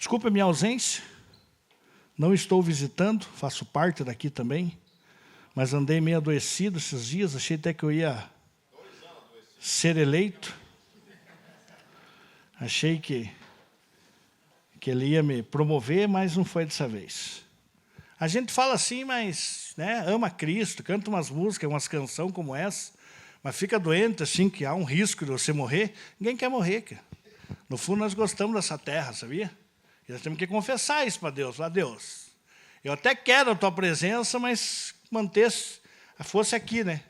Desculpe a minha ausência, não estou visitando, faço parte daqui também, mas andei meio adoecido esses dias, achei até que eu ia ser eleito. Achei que ele ia me promover, mas não foi dessa vez. A gente fala assim, mas ama Cristo, canta umas músicas, umas canções como essa, mas fica doente assim, que há um risco de você morrer. Ninguém quer morrer, cara. No fundo, nós gostamos dessa terra, sabia? E nós temos que confessar isso para Deus. Falar, Deus, eu até quero a tua presença, mas fosse aqui, né?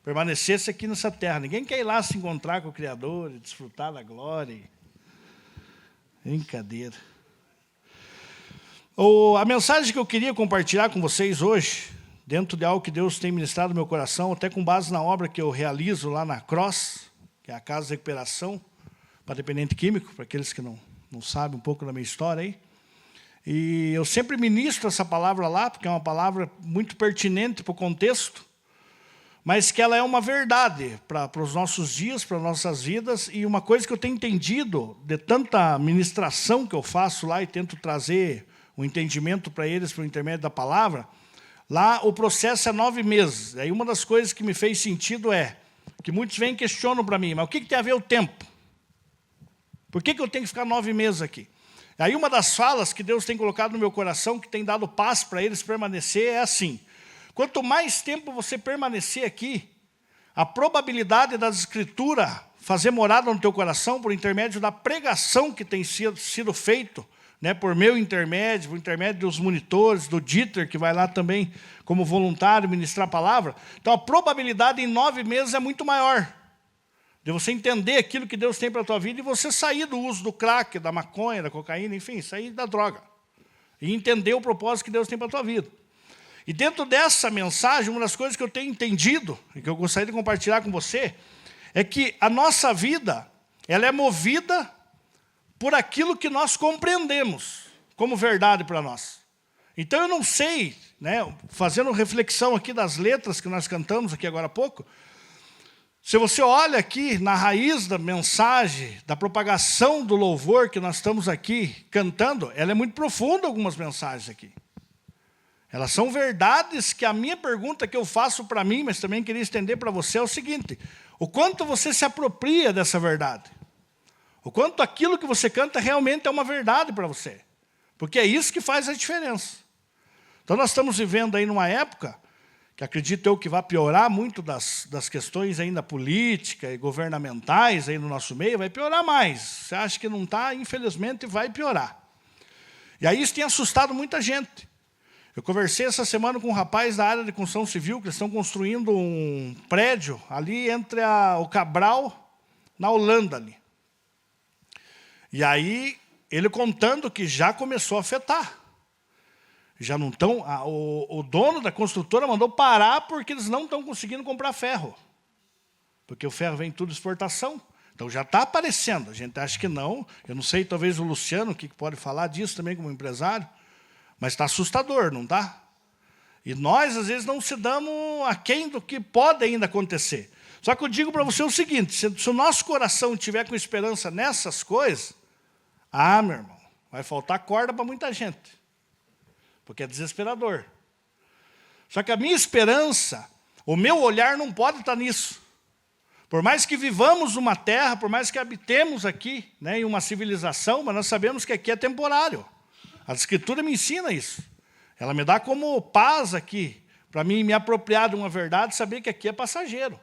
Permanecesse aqui nessa terra. Ninguém quer ir lá se encontrar com o Criador e desfrutar da glória. Brincadeira. A mensagem que eu queria compartilhar com vocês hoje, dentro de algo que Deus tem ministrado no meu coração, até com base na obra que eu realizo lá na Cross, que é a Casa de Recuperação para Dependente Químico, para aqueles que não sabem um pouco da minha história aí. E eu sempre ministro essa palavra lá, porque é uma palavra muito pertinente para o contexto, mas que ela é uma verdade para os nossos dias, para as nossas vidas, e uma coisa que eu tenho entendido de tanta ministração que eu faço lá e tento trazer o entendimento para eles por intermédio da palavra, lá o processo é 9 meses. Aí uma das coisas que me fez sentido é que muitos vêm e questionam para mim, mas o que tem a ver o tempo? Por que eu tenho que ficar 9 meses aqui? Aí uma das falas que Deus tem colocado no meu coração, que tem dado paz para eles permanecer, é assim: quanto mais tempo você permanecer aqui, a probabilidade das Escrituras fazer morada no teu coração por intermédio da pregação que tem sido feito, por meu intermédio, por intermédio dos monitores, do Dieter, que vai lá também como voluntário ministrar a palavra. Então a probabilidade em 9 meses é muito maior de você entender aquilo que Deus tem para a tua vida e você sair do uso do crack, da maconha, da cocaína, enfim, sair da droga. E entender o propósito que Deus tem para a tua vida. E dentro dessa mensagem, uma das coisas que eu tenho entendido, e que eu gostaria de compartilhar com você, é que a nossa vida, ela é movida por aquilo que nós compreendemos como verdade para nós. Então eu não sei, fazendo reflexão aqui das letras que nós cantamos aqui agora há pouco, se você olha aqui na raiz da mensagem, da propagação do louvor que nós estamos aqui cantando, ela é muito profunda, algumas mensagens aqui. Elas são verdades que a minha pergunta que eu faço para mim, mas também queria estender para você, é o seguinte: o quanto você se apropria dessa verdade? O quanto aquilo que você canta realmente é uma verdade para você? Porque é isso que faz a diferença. Então nós estamos vivendo aí numa época que acredito eu que vai piorar muito das questões ainda políticas e governamentais aí no nosso meio, vai piorar mais. Você acha que não está? Infelizmente vai piorar. E aí isso tem assustado muita gente. Eu conversei essa semana com um rapaz da área de construção civil, que eles estão construindo um prédio ali entre o Cabral, na Holanda ali. E aí ele contando que já começou a afetar. Já não estão. O dono da construtora mandou parar porque eles não estão conseguindo comprar ferro. Porque o ferro vem tudo de exportação. Então já está aparecendo. A gente acha que não. Eu não sei, talvez o Luciano, que pode falar disso também como empresário. Mas está assustador, não está? E nós, às vezes, não se damos aquém do que pode ainda acontecer. Só que eu digo para você o seguinte: se o nosso coração estiver com esperança nessas coisas, meu irmão, vai faltar corda para muita gente. Porque é desesperador. Só que a minha esperança, o meu olhar não pode estar nisso. Por mais que vivamos numa terra, por mais que habitemos aqui, em uma civilização, mas nós sabemos que aqui é temporário. A Escritura me ensina isso. Ela me dá como paz aqui, para mim me apropriar de uma verdade, saber que aqui é passageiro.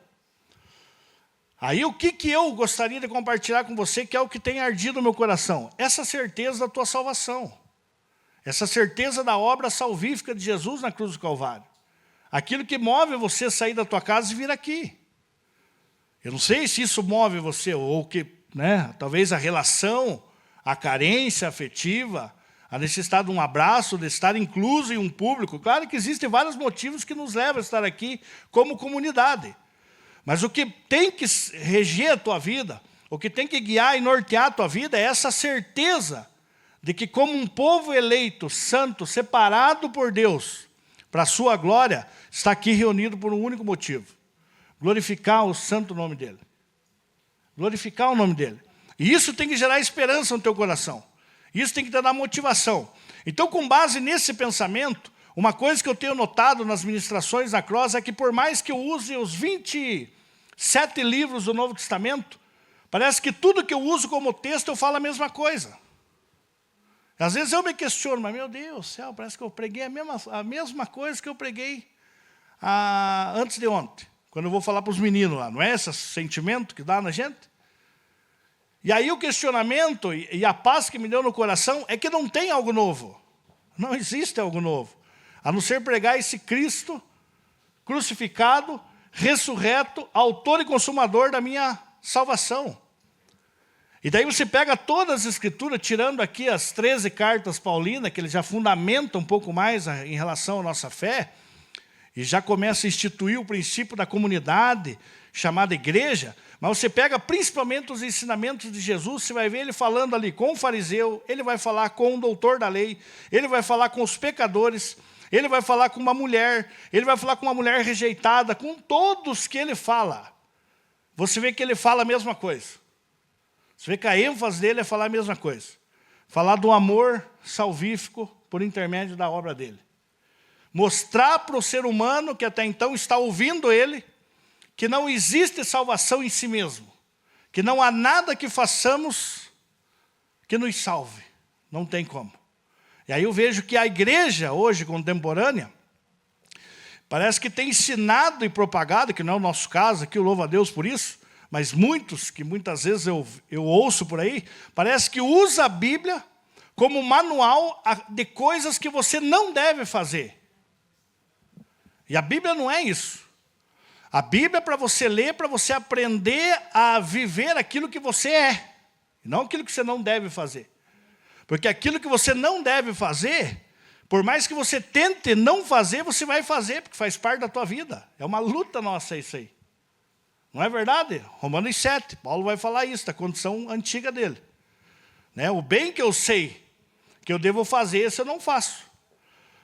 Aí o que eu gostaria de compartilhar com você, que é o que tem ardido no meu coração? Essa certeza da tua salvação. Essa certeza da obra salvífica de Jesus na cruz do Calvário. Aquilo que move você a sair da tua casa e vir aqui. Eu não sei se isso move você, ou que, talvez a relação, a carência afetiva, a necessidade de um abraço, de estar incluso em um público. Claro que existem vários motivos que nos levam a estar aqui como comunidade. Mas o que tem que reger a tua vida, o que tem que guiar e nortear a tua vida é essa certeza de que como um povo eleito, santo, separado por Deus, para a sua glória, está aqui reunido por um único motivo: glorificar o santo nome dEle. Glorificar o nome dEle. E isso tem que gerar esperança no teu coração. Isso tem que te dar motivação. Então, com base nesse pensamento, uma coisa que eu tenho notado nas ministrações na Cross é que por mais que eu use os 27 livros do Novo Testamento, parece que tudo que eu uso como texto eu falo a mesma coisa. Às vezes eu me questiono, mas meu Deus do céu, parece que eu preguei a mesma coisa que eu preguei antes de ontem, quando eu vou falar para os meninos lá. Não é esse sentimento que dá na gente? E aí o questionamento e a paz que me deu no coração é que não tem algo novo. Não existe algo novo. A não ser pregar esse Cristo crucificado, ressurreto, autor e consumador da minha salvação. E daí você pega todas as escrituras, tirando aqui as 13 cartas paulinas, que ele já fundamenta um pouco mais em relação à nossa fé, e já começa a instituir o princípio da comunidade, chamada igreja, mas você pega principalmente os ensinamentos de Jesus, você vai ver ele falando ali com o fariseu, ele vai falar com o doutor da lei, ele vai falar com os pecadores, ele vai falar com uma mulher, ele vai falar com uma mulher rejeitada, com todos que ele fala. Você vê que ele fala a mesma coisa. Você vê que a ênfase dele é falar a mesma coisa. Falar do amor salvífico por intermédio da obra dele. Mostrar para o ser humano que até então está ouvindo ele, que não existe salvação em si mesmo. Que não há nada que façamos que nos salve. Não tem como. E aí eu vejo que a igreja hoje contemporânea, parece que tem ensinado e propagado, que não é o nosso caso, aqui eu louvo a Deus por isso, mas muitos, que muitas vezes eu ouço por aí, parece que usa a Bíblia como manual de coisas que você não deve fazer. E a Bíblia não é isso. A Bíblia é para você ler, para você aprender a viver aquilo que você é, e não aquilo que você não deve fazer. Porque aquilo que você não deve fazer, por mais que você tente não fazer, você vai fazer, porque faz parte da tua vida. É uma luta nossa isso aí. Não é verdade? Romanos 7, Paulo vai falar isso, da condição antiga dele. Né? O bem que eu sei que eu devo fazer, esse eu não faço.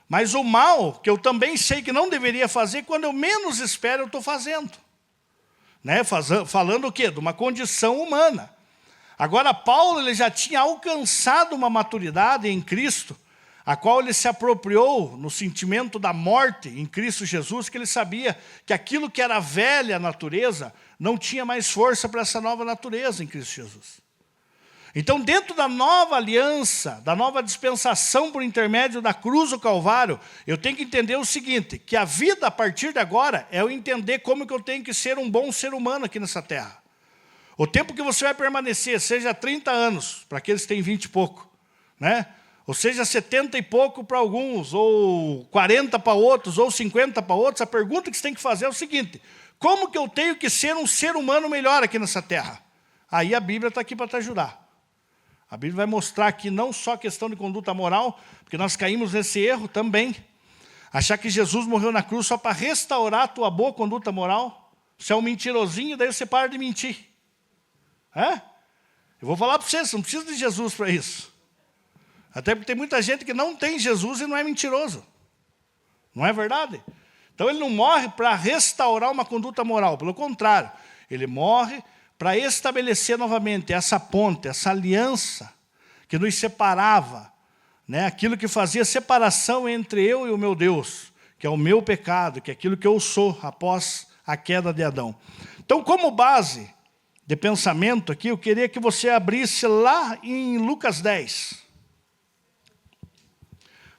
Mas o mal, que eu também sei que não deveria fazer, quando eu menos espero, eu estou fazendo. Né? Falando o quê? De uma condição humana. Agora, Paulo ele já tinha alcançado uma maturidade em Cristo, a qual ele se apropriou no sentimento da morte em Cristo Jesus, que ele sabia que aquilo que era velha natureza não tinha mais força para essa nova natureza em Cristo Jesus. Então, dentro da nova aliança, da nova dispensação por intermédio da cruz do Calvário, eu tenho que entender o seguinte, que a vida a partir de agora é eu entender como que eu tenho que ser um bom ser humano aqui nessa terra. O tempo que você vai permanecer, seja 30 anos, para aqueles que têm 20 e pouco, né? Ou seja, 70 e pouco para alguns, ou 40 para outros, ou 50 para outros, a pergunta que você tem que fazer é o seguinte, como que eu tenho que ser um ser humano melhor aqui nessa terra? Aí a Bíblia está aqui para te ajudar. A Bíblia vai mostrar aqui não só a questão de conduta moral, porque nós caímos nesse erro também, achar que Jesus morreu na cruz só para restaurar a tua boa conduta moral, você é um mentirosinho, daí você para de mentir. Eu vou falar para você não precisa de Jesus para isso. Até porque tem muita gente que não tem Jesus e não é mentiroso. Não é verdade? Então ele não morre para restaurar uma conduta moral. Pelo contrário, ele morre para estabelecer novamente essa ponte, essa aliança que nos separava. Né? Aquilo que fazia separação entre eu e o meu Deus, que é o meu pecado, que é aquilo que eu sou após a queda de Adão. Então, como base de pensamento aqui, eu queria que você abrisse lá em Lucas 10.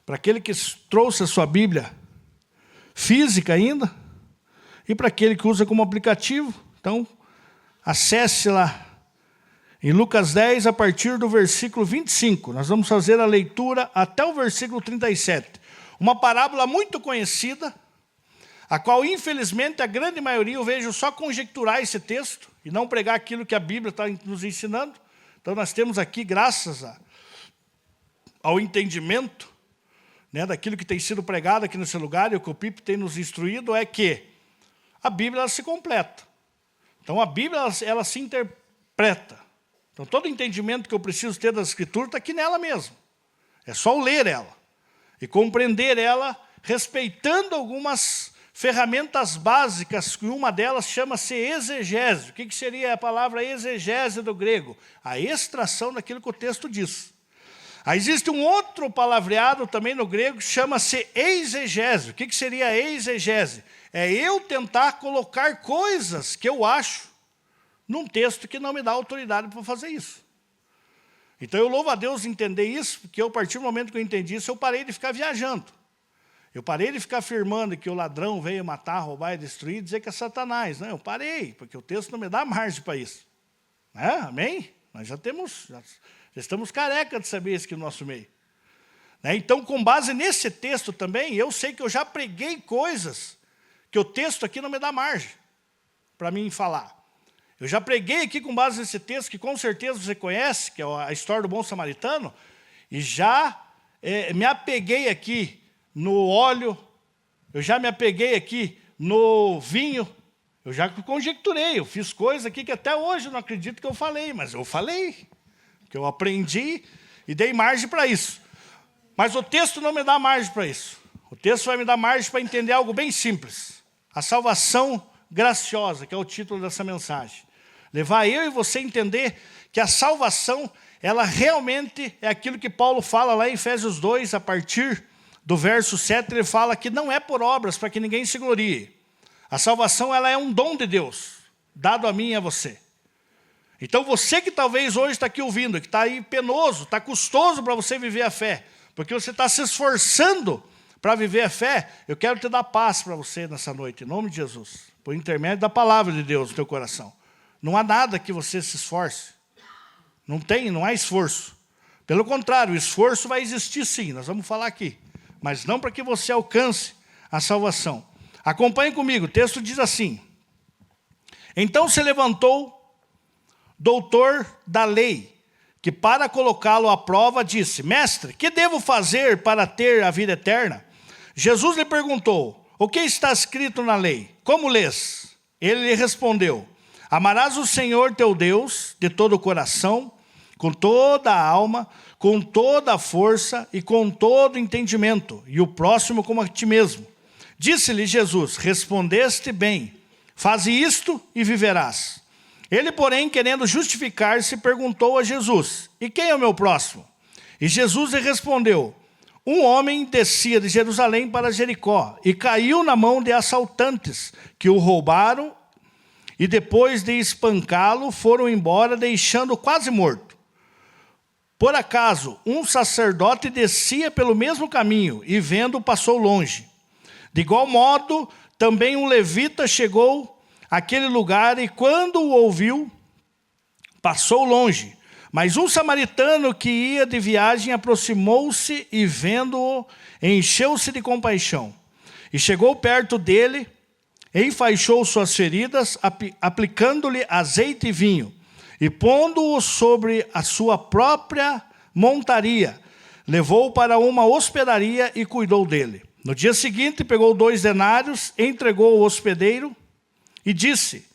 Para aquele que trouxe a sua Bíblia física ainda, e para aquele que usa como aplicativo, então, acesse lá em Lucas 10, a partir do versículo 25. Nós vamos fazer a leitura até o versículo 37. Uma parábola muito conhecida, a qual, infelizmente, a grande maioria eu vejo só conjecturar esse texto, e não pregar aquilo que a Bíblia está nos ensinando. Então, nós temos aqui, graças ao entendimento, né, daquilo que tem sido pregado aqui nesse lugar, e o que o Pipe tem nos instruído é que a Bíblia ela se completa. Então, a Bíblia ela se interpreta. Então, todo entendimento que eu preciso ter das Escrituras está aqui nela mesmo. É só eu ler ela e compreender ela, respeitando algumas ferramentas básicas, que uma delas chama-se exegese. O que seria a palavra exegese do grego? A extração daquilo que o texto diz. Aí existe um outro palavreado também no grego que chama-se exegese. O que seria exegese? É eu tentar colocar coisas que eu acho num texto que não me dá autoridade para fazer isso. Então eu louvo a Deus entender isso, porque a partir do momento que eu entendi isso, eu parei de ficar viajando. Eu parei de ficar afirmando que o ladrão veio matar, roubar e destruir, dizer que é Satanás. Não, eu parei, porque o texto não me dá margem para isso. Amém? Nós já estamos careca de saber isso aqui no nosso meio. Então, com base nesse texto também, eu sei que eu já preguei coisas que o texto aqui não me dá margem para mim falar. Eu já preguei aqui com base nesse texto, que com certeza você conhece, que é a história do bom samaritano, e já me apeguei aqui no óleo, eu já me apeguei aqui no vinho, eu já conjecturei, eu fiz coisas aqui que até hoje eu não acredito que eu falei, mas eu falei, que eu aprendi e dei margem para isso. Mas o texto não me dá margem para isso. O texto vai me dar margem para entender algo bem simples. A salvação graciosa, que é o título dessa mensagem. Levar eu e você a entender que a salvação, ela realmente é aquilo que Paulo fala lá em Efésios 2, a partir do verso 7, ele fala que não é por obras para que ninguém se glorie. A salvação, ela é um dom de Deus, dado a mim e a você. Então você que talvez hoje está aqui ouvindo, que está aí penoso, está custoso para você viver a fé, porque você está se esforçando para viver a fé, eu quero te dar paz para você nessa noite, em nome de Jesus, por intermédio da palavra de Deus no teu coração. Não há nada que você se esforce. Não há esforço. Pelo contrário, o esforço vai existir sim, nós vamos falar aqui. Mas não para que você alcance a salvação. Acompanhe comigo, o texto diz assim. Então se levantou doutor da lei, que para colocá-lo à prova disse, mestre, que devo fazer para ter a vida eterna? Jesus lhe perguntou, o que está escrito na lei? Como lês? Ele lhe respondeu, amarás o Senhor teu Deus de todo o coração, com toda a alma, com toda a força e com todo o entendimento, e o próximo como a ti mesmo. Disse-lhe Jesus, respondeste bem, faze isto e viverás. Ele, porém, querendo justificar-se, perguntou a Jesus, e quem é o meu próximo? E Jesus lhe respondeu, um homem descia de Jerusalém para Jericó, e caiu na mão de assaltantes, que o roubaram, e depois de espancá-lo, foram embora, deixando-o quase morto. Por acaso, um sacerdote descia pelo mesmo caminho, e vendo, passou longe. De igual modo, também um levita chegou àquele lugar, e quando o ouviu, passou longe. Mas um samaritano que ia de viagem aproximou-se e, vendo-o, encheu-se de compaixão. E chegou perto dele, enfaixou suas feridas, aplicando-lhe azeite e vinho, e pondo-o sobre a sua própria montaria, levou-o para uma hospedaria e cuidou dele. No dia seguinte, pegou 2 denários, entregou ao hospedeiro e disse,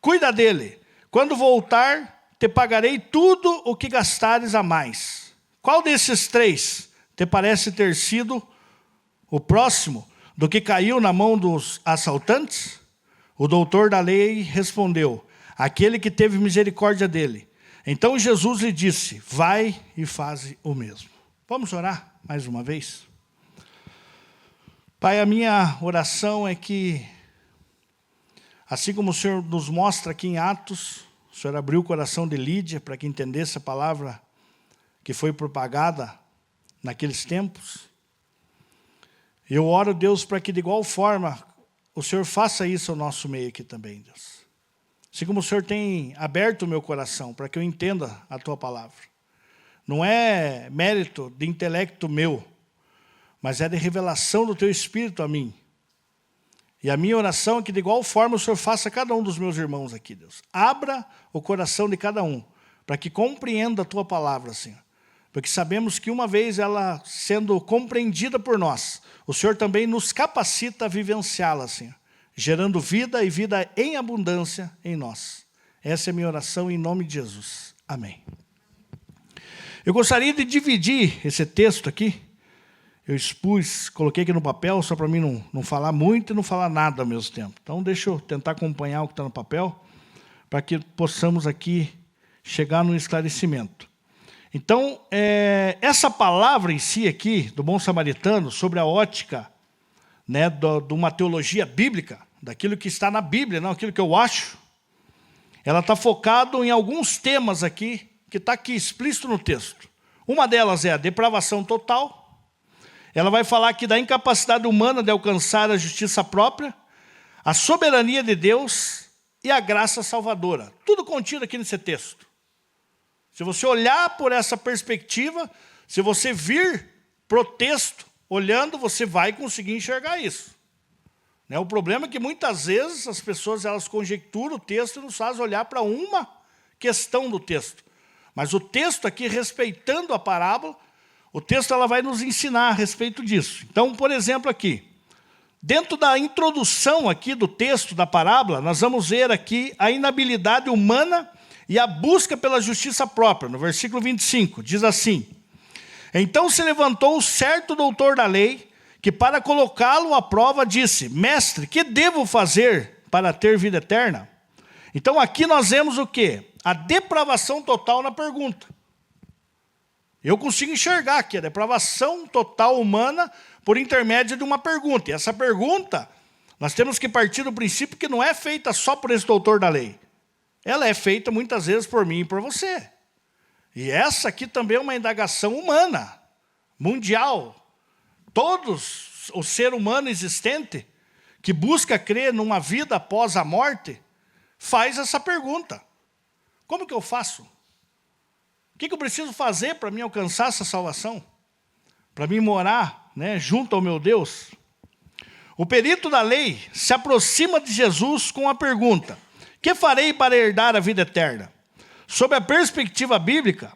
cuida dele, quando voltar, te pagarei tudo o que gastares a mais. Qual desses 3 te parece ter sido o próximo do que caiu na mão dos assaltantes? O doutor da lei respondeu, aquele que teve misericórdia dele. Então Jesus lhe disse, vai e faze o mesmo. Vamos orar mais uma vez? Pai, a minha oração é que, assim como o Senhor nos mostra aqui em Atos, o Senhor abriu o coração de Lídia para que entendesse a palavra que foi propagada naqueles tempos. Eu oro, Deus, para que de igual forma o Senhor faça isso ao nosso meio aqui também, Deus. Assim como o Senhor tem aberto o meu coração para que eu entenda a Tua palavra. Não é mérito de intelecto meu, mas é de revelação do Teu Espírito a mim. E a minha oração é que de igual forma o Senhor faça a cada um dos meus irmãos aqui, Deus. Abra o coração de cada um, para que compreenda a Tua palavra, Senhor. Porque sabemos que uma vez ela sendo compreendida por nós, o Senhor também nos capacita a vivenciá-la, Senhor. Gerando vida e vida em abundância em nós. Essa é a minha oração em nome de Jesus. Amém. Eu gostaria de dividir esse texto aqui. Eu coloquei aqui no papel, só para mim não falar muito e não falar nada ao mesmo tempo. Então, deixa eu tentar acompanhar o que está no papel, para que possamos aqui chegar no esclarecimento. Então, essa palavra em si aqui, do bom samaritano, sobre a ótica, né, de uma teologia bíblica, daquilo que está na Bíblia, não aquilo que eu acho, ela está focada em alguns temas aqui, que está aqui explícito no texto. Uma delas é a depravação total. Ela vai falar aqui da incapacidade humana de alcançar a justiça própria, a soberania de Deus e a graça salvadora. Tudo contido aqui nesse texto. Se você olhar por essa perspectiva, se você vir para o texto olhando, você vai conseguir enxergar isso. Né? O problema é que muitas vezes as pessoas elas conjecturam o texto e não fazem olhar para uma questão do texto. Mas o texto aqui, respeitando a parábola, o texto ela vai nos ensinar a respeito disso. Então, por exemplo, aqui, dentro da introdução aqui do texto da parábola, nós vamos ver aqui a inabilidade humana e a busca pela justiça própria. No versículo 25, diz assim: então se levantou certo doutor da lei, que para colocá-lo à prova disse: mestre, que devo fazer para ter vida eterna? Então aqui nós vemos o quê? A depravação total na pergunta. Eu consigo enxergar aqui a depravação total humana por intermédio de uma pergunta. E essa pergunta, nós temos que partir do princípio que não é feita só por esse doutor da lei. Ela é feita muitas vezes por mim e por você. E essa aqui também é uma indagação humana, mundial. Todos, o ser humano existente, que busca crer numa vida após a morte, faz essa pergunta. Como que eu faço? O que eu preciso fazer para mim alcançar essa salvação? Para mim morar, né, junto ao meu Deus? O perito da lei se aproxima de Jesus com a pergunta: que farei para herdar a vida eterna? Sob a perspectiva bíblica,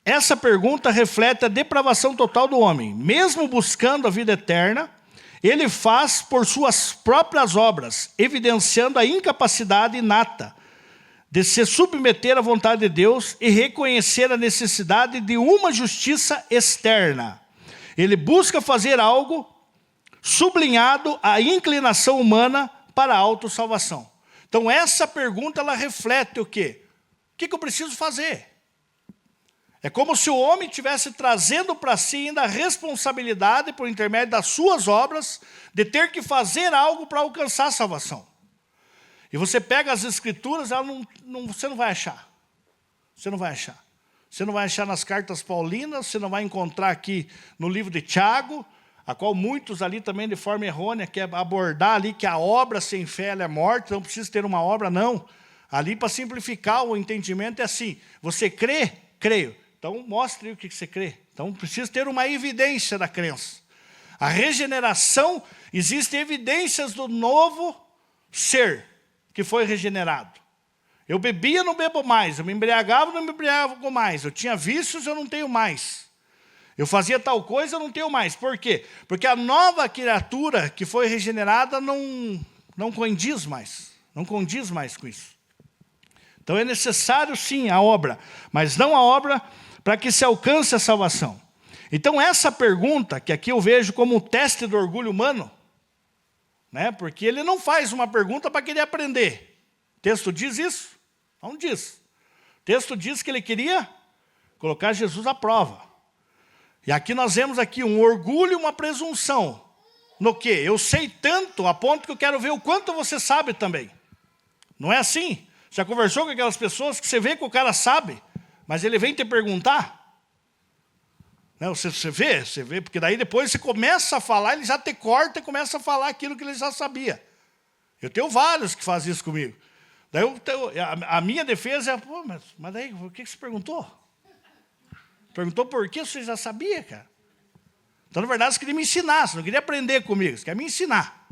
essa pergunta reflete a depravação total do homem. Mesmo buscando a vida eterna, ele faz por suas próprias obras, evidenciando a incapacidade inata de se submeter à vontade de Deus e reconhecer a necessidade de uma justiça externa. Ele busca fazer algo sublinhado à inclinação humana para a autossalvação. Então essa pergunta ela reflete o quê? O que eu preciso fazer? É como se o homem estivesse trazendo para si ainda a responsabilidade, por intermédio das suas obras, de ter que fazer algo para alcançar a salvação. E você pega as escrituras, você não vai achar. Você não vai achar. Você não vai achar nas cartas paulinas, você não vai encontrar aqui no livro de Tiago, a qual muitos ali também de forma errônea querem abordar ali que a obra sem fé ela é morte, não precisa ter uma obra, não. Ali para simplificar o entendimento é assim: você crê? Creio. Então mostre o que você crê. Então precisa ter uma evidência da crença. A regeneração, existem evidências do novo ser que foi regenerado. Eu bebia, não bebo mais. Eu me embriagava, não me embriago mais. Eu tinha vícios, eu não tenho mais. Eu fazia tal coisa, eu não tenho mais. Por quê? Porque a nova criatura que foi regenerada não condiz mais. Não condiz mais com isso. Então é necessário sim a obra, mas não a obra para que se alcance a salvação. Então essa pergunta, que aqui eu vejo como um teste do orgulho humano, né? Porque ele não faz uma pergunta para querer aprender. O texto diz isso? Não diz. O texto diz que ele queria colocar Jesus à prova. E aqui nós vemos aqui um orgulho e uma presunção. No quê? Eu sei tanto a ponto que eu quero ver o quanto você sabe também. Não é assim? Já conversou com aquelas pessoas que você vê que o cara sabe, mas ele vem te perguntar? Não, você vê, porque daí depois você começa a falar, ele já te corta e começa a falar aquilo que ele já sabia. Eu tenho vários que fazem isso comigo. Daí a minha defesa é: pô, mas daí, por que você perguntou? Perguntou por quê? Você já sabia, cara. Então, na verdade, você queria me ensinar, você não queria aprender comigo, você quer me ensinar.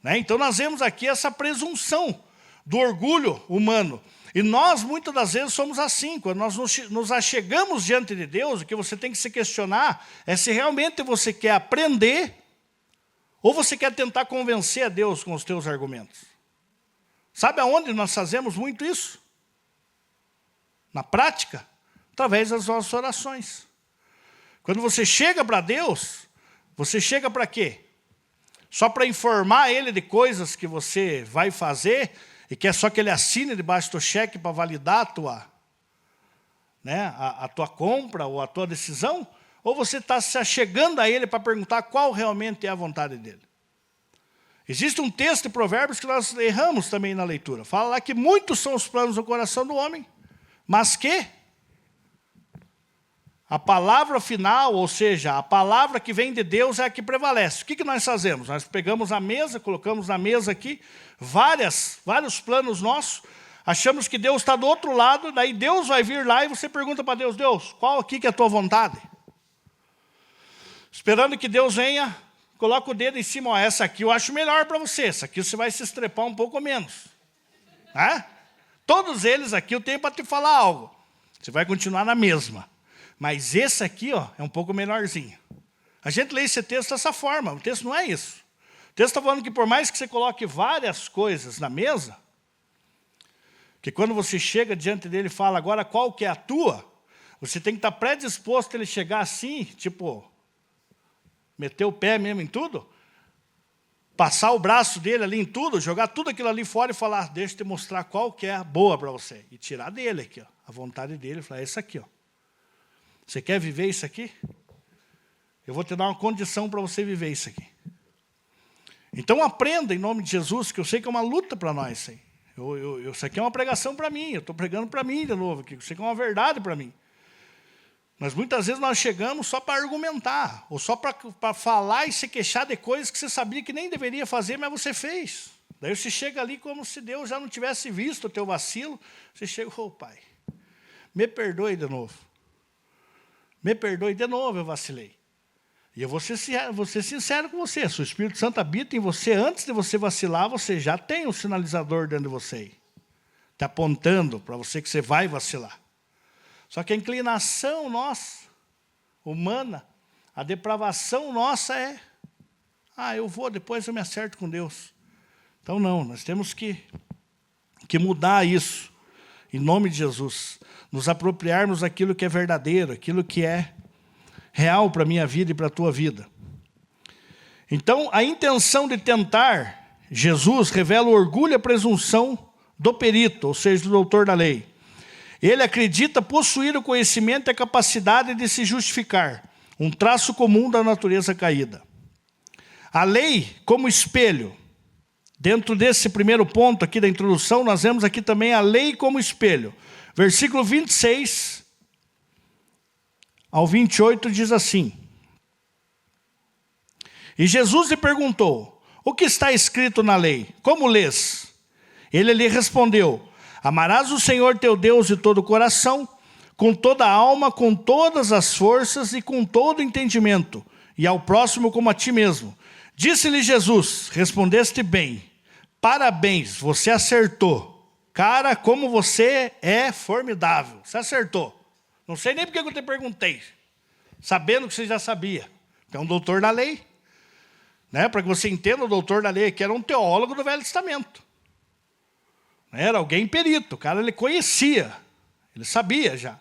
Né? Então, nós vemos aqui essa presunção do orgulho humano. E nós, muitas das vezes, somos assim. Quando nós nos achegamos diante de Deus, o que você tem que se questionar é se realmente você quer aprender ou você quer tentar convencer a Deus com os teus argumentos. Sabe aonde nós fazemos muito isso? Na prática, através das nossas orações. Quando você chega para Deus, você chega para quê? Só para informar Ele de coisas que você vai fazer e quer só que Ele assine debaixo do cheque para validar né, a tua compra ou a tua decisão, ou você está se achegando a Ele para perguntar qual realmente é a vontade dEle. Existe um texto de Provérbios que nós erramos também na leitura. Fala lá que muitos são os planos do coração do homem, mas que a palavra final, ou seja, a palavra que vem de Deus é a que prevalece. O que nós fazemos? Nós pegamos a mesa, colocamos na mesa aqui vários planos nossos, achamos que Deus está do outro lado, daí Deus vai vir lá e você pergunta para Deus, Deus, qual aqui que é a tua vontade? Esperando que Deus venha, coloca o dedo em cima, ó, essa aqui eu acho melhor para você, essa aqui você vai se estrepar um pouco menos. Todos eles aqui eu tenho para te falar algo. Você vai continuar na mesma. Mas esse aqui, ó, é um pouco menorzinho. A gente lê esse texto dessa forma, o texto não é isso. O texto está falando que por mais que você coloque várias coisas na mesa, que quando você chega diante dele e fala, agora qual que é a tua, você tem que estar predisposto a ele chegar assim, tipo, meter o pé mesmo em tudo, passar o braço dele ali em tudo, jogar tudo aquilo ali fora e falar, deixa eu te mostrar qual que é a boa para você. E tirar dele aqui, ó, a vontade dele, falar, é essa aqui, ó. Você quer viver isso aqui? Eu vou te dar uma condição para você viver isso aqui. Então aprenda em nome de Jesus, que eu sei que é uma luta para nós. Isso aqui é uma pregação para mim, eu estou pregando para mim de novo, que isso aqui é uma verdade para mim. Mas muitas vezes nós chegamos só para argumentar, ou só para falar e se queixar de coisas que você sabia que nem deveria fazer, mas você fez. Daí você chega ali como se Deus já não tivesse visto o teu vacilo, você chega, ô Pai, me perdoe de novo. Me perdoe de novo, eu vacilei. E eu vou ser sincero com você. Se o Espírito Santo habita em você, antes de você vacilar, você já tem um sinalizador dentro de você. Está apontando para você que você vai vacilar. Só que a inclinação nossa, humana, a depravação nossa é, eu vou, depois eu me acerto com Deus. Então não, nós temos que mudar isso, em nome de Jesus. Nos apropriarmos daquilo que é verdadeiro, aquilo que é real para a minha vida e para a tua vida. Então, a intenção de tentar Jesus revela o orgulho e a presunção do perito, ou seja, do doutor da lei. Ele acredita possuir o conhecimento e a capacidade de se justificar, um traço comum da natureza caída. A lei como espelho. Dentro desse primeiro ponto aqui da introdução, nós vemos aqui também a lei como espelho. Versículo 26 ao 28 diz assim. E Jesus lhe perguntou, o que está escrito na lei? Como lês? Ele lhe respondeu, amarás o Senhor teu Deus de todo o coração, com toda a alma, com todas as forças e com todo o entendimento, e ao próximo como a ti mesmo. Disse-lhe Jesus, respondeste bem, parabéns, você acertou. Cara, como você é formidável. Você acertou. Não sei nem porque eu te perguntei. Sabendo que você já sabia. É um doutor da lei. Né? Para que você entenda, o doutor da lei que era um teólogo do Velho Testamento. Era alguém perito. O cara, ele conhecia. Ele sabia já.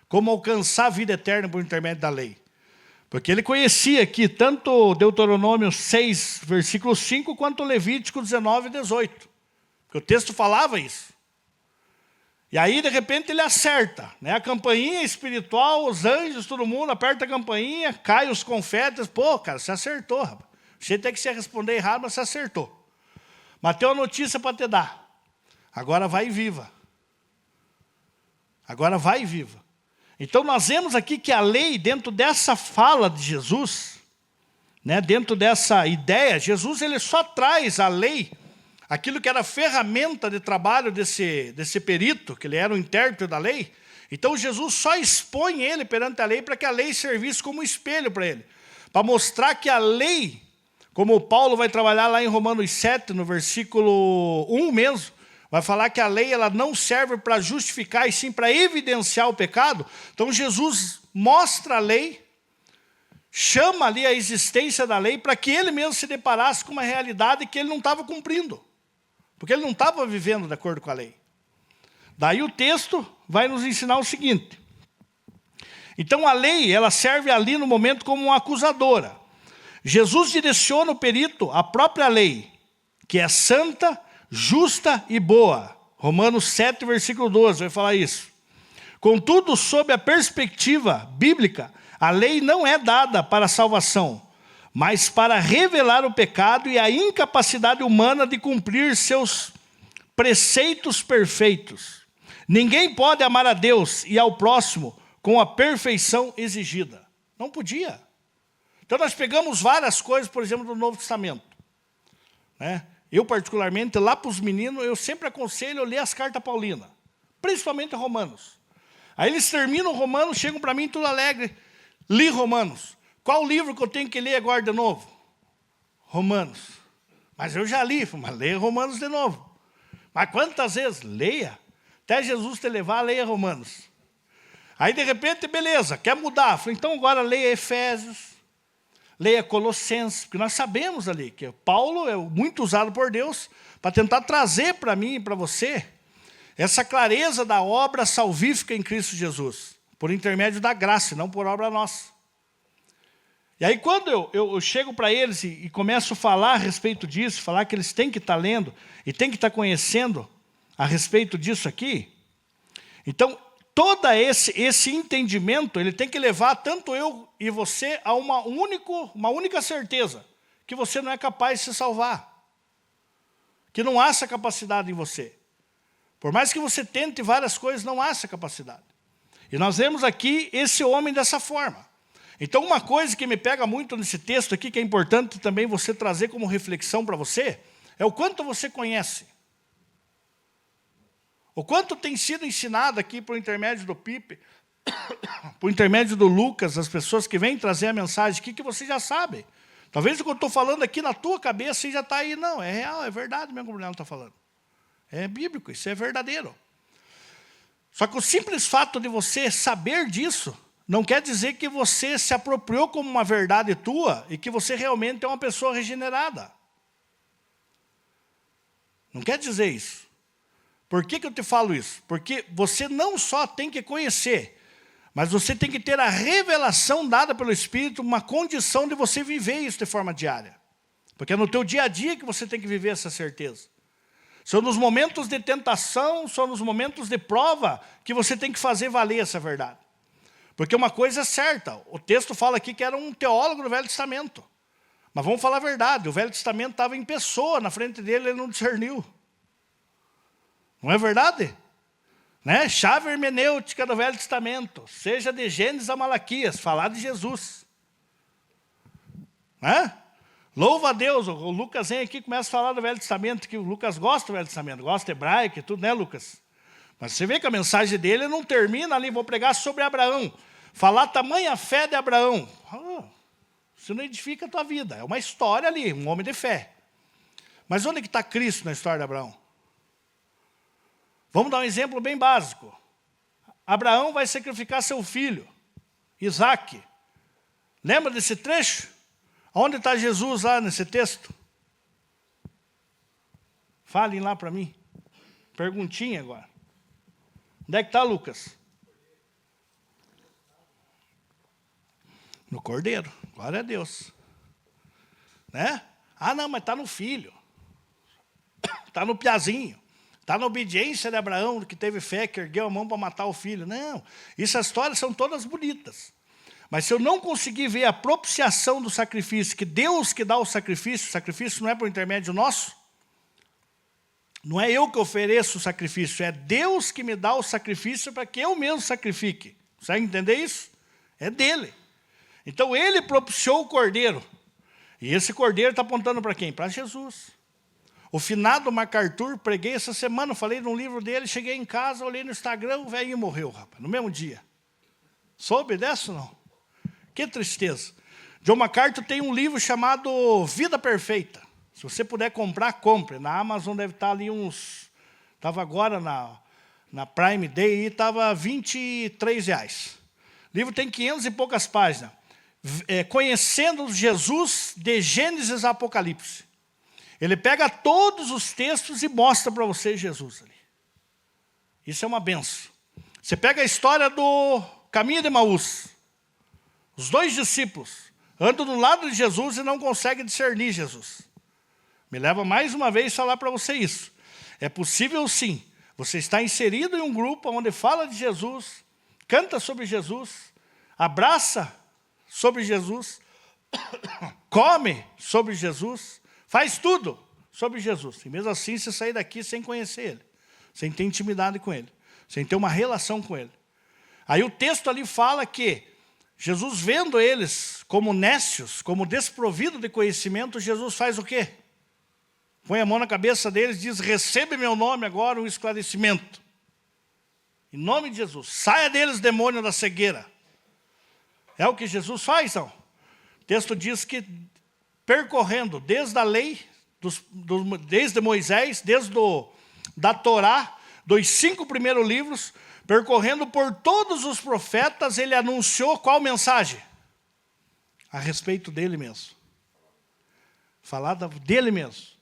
Como alcançar a vida eterna por intermédio da lei. Porque ele conhecia aqui tanto Deuteronômio 6, versículo 5, quanto Levítico 19, 18. Porque o texto falava isso. E aí, de repente, ele acerta. Né? A campainha espiritual, os anjos, todo mundo aperta a campainha, cai os confetes. Pô, cara, você acertou, rapaz. Você tem que se responder errado, mas você acertou. Mas tem uma notícia para te dar. Agora vai e viva. Agora vai e viva. Então, nós vemos aqui que a lei, dentro dessa fala de Jesus, né, dentro dessa ideia, Jesus ele só traz a lei, aquilo que era ferramenta de trabalho desse perito, que ele era o intérprete da lei. Então Jesus só expõe ele perante a lei para que a lei servisse como espelho para ele. Para mostrar que a lei, como o Paulo vai trabalhar lá em Romanos 7, no versículo 1 mesmo, vai falar que a lei ela não serve para justificar, e sim para evidenciar o pecado. Então Jesus mostra a lei, chama ali a existência da lei, para que ele mesmo se deparasse com uma realidade que ele não estava cumprindo. Porque ele não estava vivendo de acordo com a lei. Daí o texto vai nos ensinar o seguinte. Então a lei, ela serve ali no momento como uma acusadora. Jesus direciona o perito à própria lei, que é santa, justa e boa. Romanos 7, versículo 12, vai falar isso. Contudo, sob a perspectiva bíblica, a lei não é dada para a salvação, mas para revelar o pecado e a incapacidade humana de cumprir seus preceitos perfeitos. Ninguém pode amar a Deus e ao próximo com a perfeição exigida. Não podia. Então nós pegamos várias coisas, por exemplo, do Novo Testamento. Né? Eu, particularmente, lá para os meninos, eu sempre aconselho ler as cartas paulinas, principalmente Romanos. Aí eles terminam Romanos, chegam para mim tudo alegre. Li Romanos. Qual livro que eu tenho que ler agora de novo? Romanos. Mas eu já li, mas leia Romanos de novo. Mas quantas vezes? Leia. Até Jesus te levar, leia Romanos. Aí, de repente, beleza, quer mudar. Falei, então agora leia Efésios, leia Colossenses, porque nós sabemos ali que Paulo é muito usado por Deus para tentar trazer para mim e para você essa clareza da obra salvífica em Cristo Jesus, por intermédio da graça, não por obra nossa. E aí, quando eu chego para eles e começo a falar a respeito disso, falar que eles têm que estar lendo e têm que estar conhecendo a respeito disso aqui, então, todo esse entendimento, ele tem que levar tanto eu e você a uma única certeza, que você não é capaz de se salvar, que não há essa capacidade em você. Por mais que você tente várias coisas, não há essa capacidade. E nós vemos aqui esse homem dessa forma. Então, uma coisa que me pega muito nesse texto aqui, que é importante também você trazer como reflexão para você, é o quanto você conhece. O quanto tem sido ensinado aqui por intermédio do Pipe, por intermédio do Lucas, as pessoas que vêm trazer a mensagem aqui, que você já sabe. Talvez o que eu estou falando aqui na tua cabeça você já está aí, não, é real, é verdade mesmo como o Brunello está falando. É bíblico, isso é verdadeiro. Só que o simples fato de você saber disso, não quer dizer que você se apropriou como uma verdade tua e que você realmente é uma pessoa regenerada. Não quer dizer isso. Por que eu te falo isso? Porque você não só tem que conhecer, mas você tem que ter a revelação dada pelo Espírito, uma condição de você viver isso de forma diária. Porque é no teu dia a dia que você tem que viver essa certeza. São nos momentos de tentação, são nos momentos de prova que você tem que fazer valer essa verdade. Porque uma coisa é certa, o texto fala aqui que era um teólogo do Velho Testamento. Mas vamos falar a verdade, o Velho Testamento estava em pessoa, na frente dele ele não discerniu. Não é verdade? Né? Chave hermenêutica do Velho Testamento, seja de Gênesis a Malaquias, falar de Jesus. Né? Louva a Deus, o Lucas vem aqui e começa a falar do Velho Testamento, que o Lucas gosta do Velho Testamento, gosta hebraico e tudo, né, Lucas? Mas você vê que a mensagem dele não termina ali, vou pregar sobre Abraão, falar tamanha fé de Abraão. Isso não edifica a tua vida, é uma história ali, um homem de fé. Mas onde que está Cristo na história de Abraão? Vamos dar um exemplo bem básico. Abraão vai sacrificar seu filho, Isaque. Lembra desse trecho? Onde está Jesus lá nesse texto? Falem lá para mim. Perguntinha agora. Onde é que está, Lucas? No cordeiro. Glória a Deus. Né? Ah, não, mas está no filho. Está no piazinho. Está na obediência de Abraão, que teve fé, que ergueu a mão para matar o filho. Não, essas histórias são todas bonitas. Mas se eu não conseguir ver a propiciação do sacrifício, que Deus que dá o sacrifício não é por intermédio nosso, não é eu que ofereço o sacrifício, é Deus que me dá o sacrifício para que eu mesmo sacrifique. Consegue entender isso? É dele. Então ele propiciou o cordeiro. E esse cordeiro está apontando para quem? Para Jesus. O finado MacArthur, preguei essa semana, falei num livro dele, cheguei em casa, olhei no Instagram, o velhinho morreu, rapaz, no mesmo dia. Soube dessa ou não? Que tristeza. John MacArthur tem um livro chamado Vida Perfeita. Se você puder comprar, compre. Na Amazon deve estar ali uns... Estava agora na Prime Day e estava R$23. O livro tem 500 e poucas páginas. Conhecendo Jesus de Gênesis a Apocalipse. Ele pega todos os textos e mostra para você Jesus ali. Isso é uma benção. Você pega a história do caminho de Emaús. Os 2 discípulos andam do lado de Jesus e não conseguem discernir Jesus. Me leva mais uma vez a falar para você isso. É possível sim. Você está inserido em um grupo onde fala de Jesus, canta sobre Jesus, abraça sobre Jesus, come sobre Jesus, faz tudo sobre Jesus. E mesmo assim você sair daqui sem conhecer Ele, sem ter intimidade com Ele, sem ter uma relação com Ele. Aí o texto ali fala que Jesus, vendo eles como nécios, como desprovidos de conhecimento, Jesus faz o quê? Põe a mão na cabeça deles e diz: recebe meu nome agora um esclarecimento. Em nome de Jesus, saia deles, demônio da cegueira. É o que Jesus faz, não? O texto diz que percorrendo desde a lei, desde Moisés, da Torá, dos 5 primeiros livros, percorrendo por todos os profetas, ele anunciou qual mensagem? A respeito dele mesmo. Falar dele mesmo.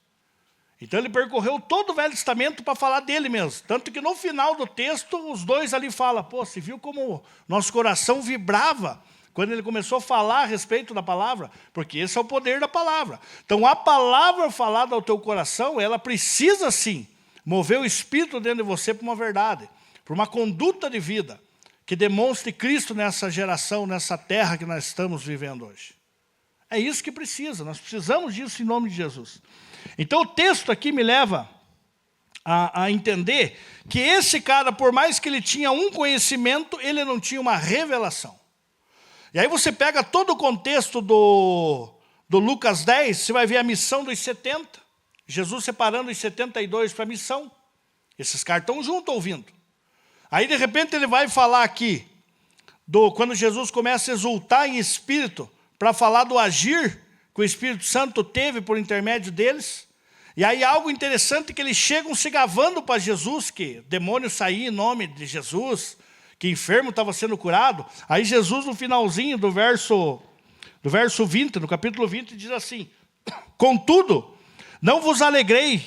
Então ele percorreu todo o Velho Testamento para falar dele mesmo. Tanto que no final do texto, os dois ali falam: pô, você viu como nosso coração vibrava quando ele começou a falar a respeito da palavra? Porque esse é o poder da palavra. Então a palavra falada ao teu coração, ela precisa sim mover o Espírito dentro de você para uma verdade, para uma conduta de vida que demonstre Cristo nessa geração, nessa terra que nós estamos vivendo hoje. É isso que precisa, nós precisamos disso em nome de Jesus. Então o texto aqui me leva a entender que esse cara, por mais que ele tinha um conhecimento, ele não tinha uma revelação. E aí você pega todo o contexto do Lucas 10, você vai ver a missão dos 70, Jesus separando os 72 para a missão. Esses caras estão juntos ouvindo. Aí de repente ele vai falar aqui, quando Jesus começa a exultar em espírito, para falar do agir que o Espírito Santo teve por intermédio deles. E aí algo interessante que eles chegam se gavando para Jesus, que demônio saía em nome de Jesus, que enfermo estava sendo curado. Aí Jesus, no finalzinho do verso 20, no capítulo 20, diz assim: contudo, não vos alegrei,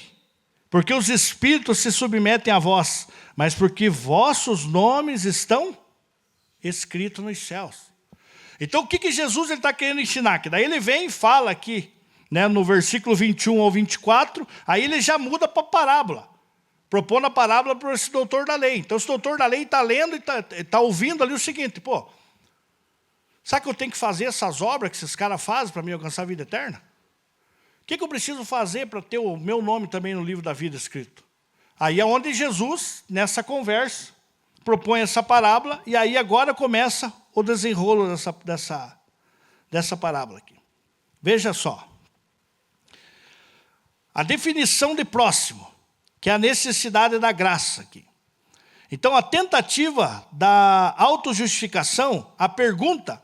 porque os espíritos se submetem a vós, mas porque vossos nomes estão escritos nos céus. Então o que Jesus está querendo ensinar? Que daí ele vem e fala aqui, né, no versículo 21 ao 24, aí ele já muda para a parábola, propondo a parábola para esse doutor da lei. Então esse doutor da lei está lendo e está ouvindo ali o seguinte: pô, sabe que eu tenho que fazer essas obras que esses caras fazem para me alcançar a vida eterna? O que eu preciso fazer para ter o meu nome também no livro da vida escrito? Aí é onde Jesus, nessa conversa, propõe essa parábola, e aí agora começa o desenrolo dessa parábola aqui. Veja só. A definição de próximo, que é a necessidade da graça aqui. Então, a tentativa da autojustificação, a pergunta: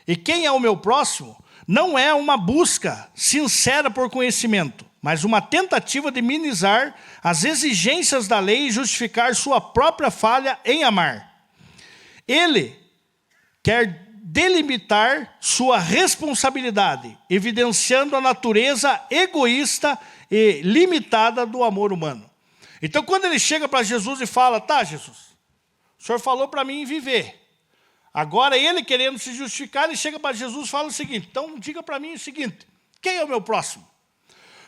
e quem é o meu próximo? Não é uma busca sincera por conhecimento, mas uma tentativa de minimizar as exigências da lei e justificar sua própria falha em amar. Ele quer delimitar sua responsabilidade, evidenciando a natureza egoísta e limitada do amor humano. Então, quando ele chega para Jesus e fala: tá, Jesus, o Senhor falou para mim viver. Agora, ele querendo se justificar, ele chega para Jesus e fala o seguinte: então, diga para mim o seguinte: quem é o meu próximo?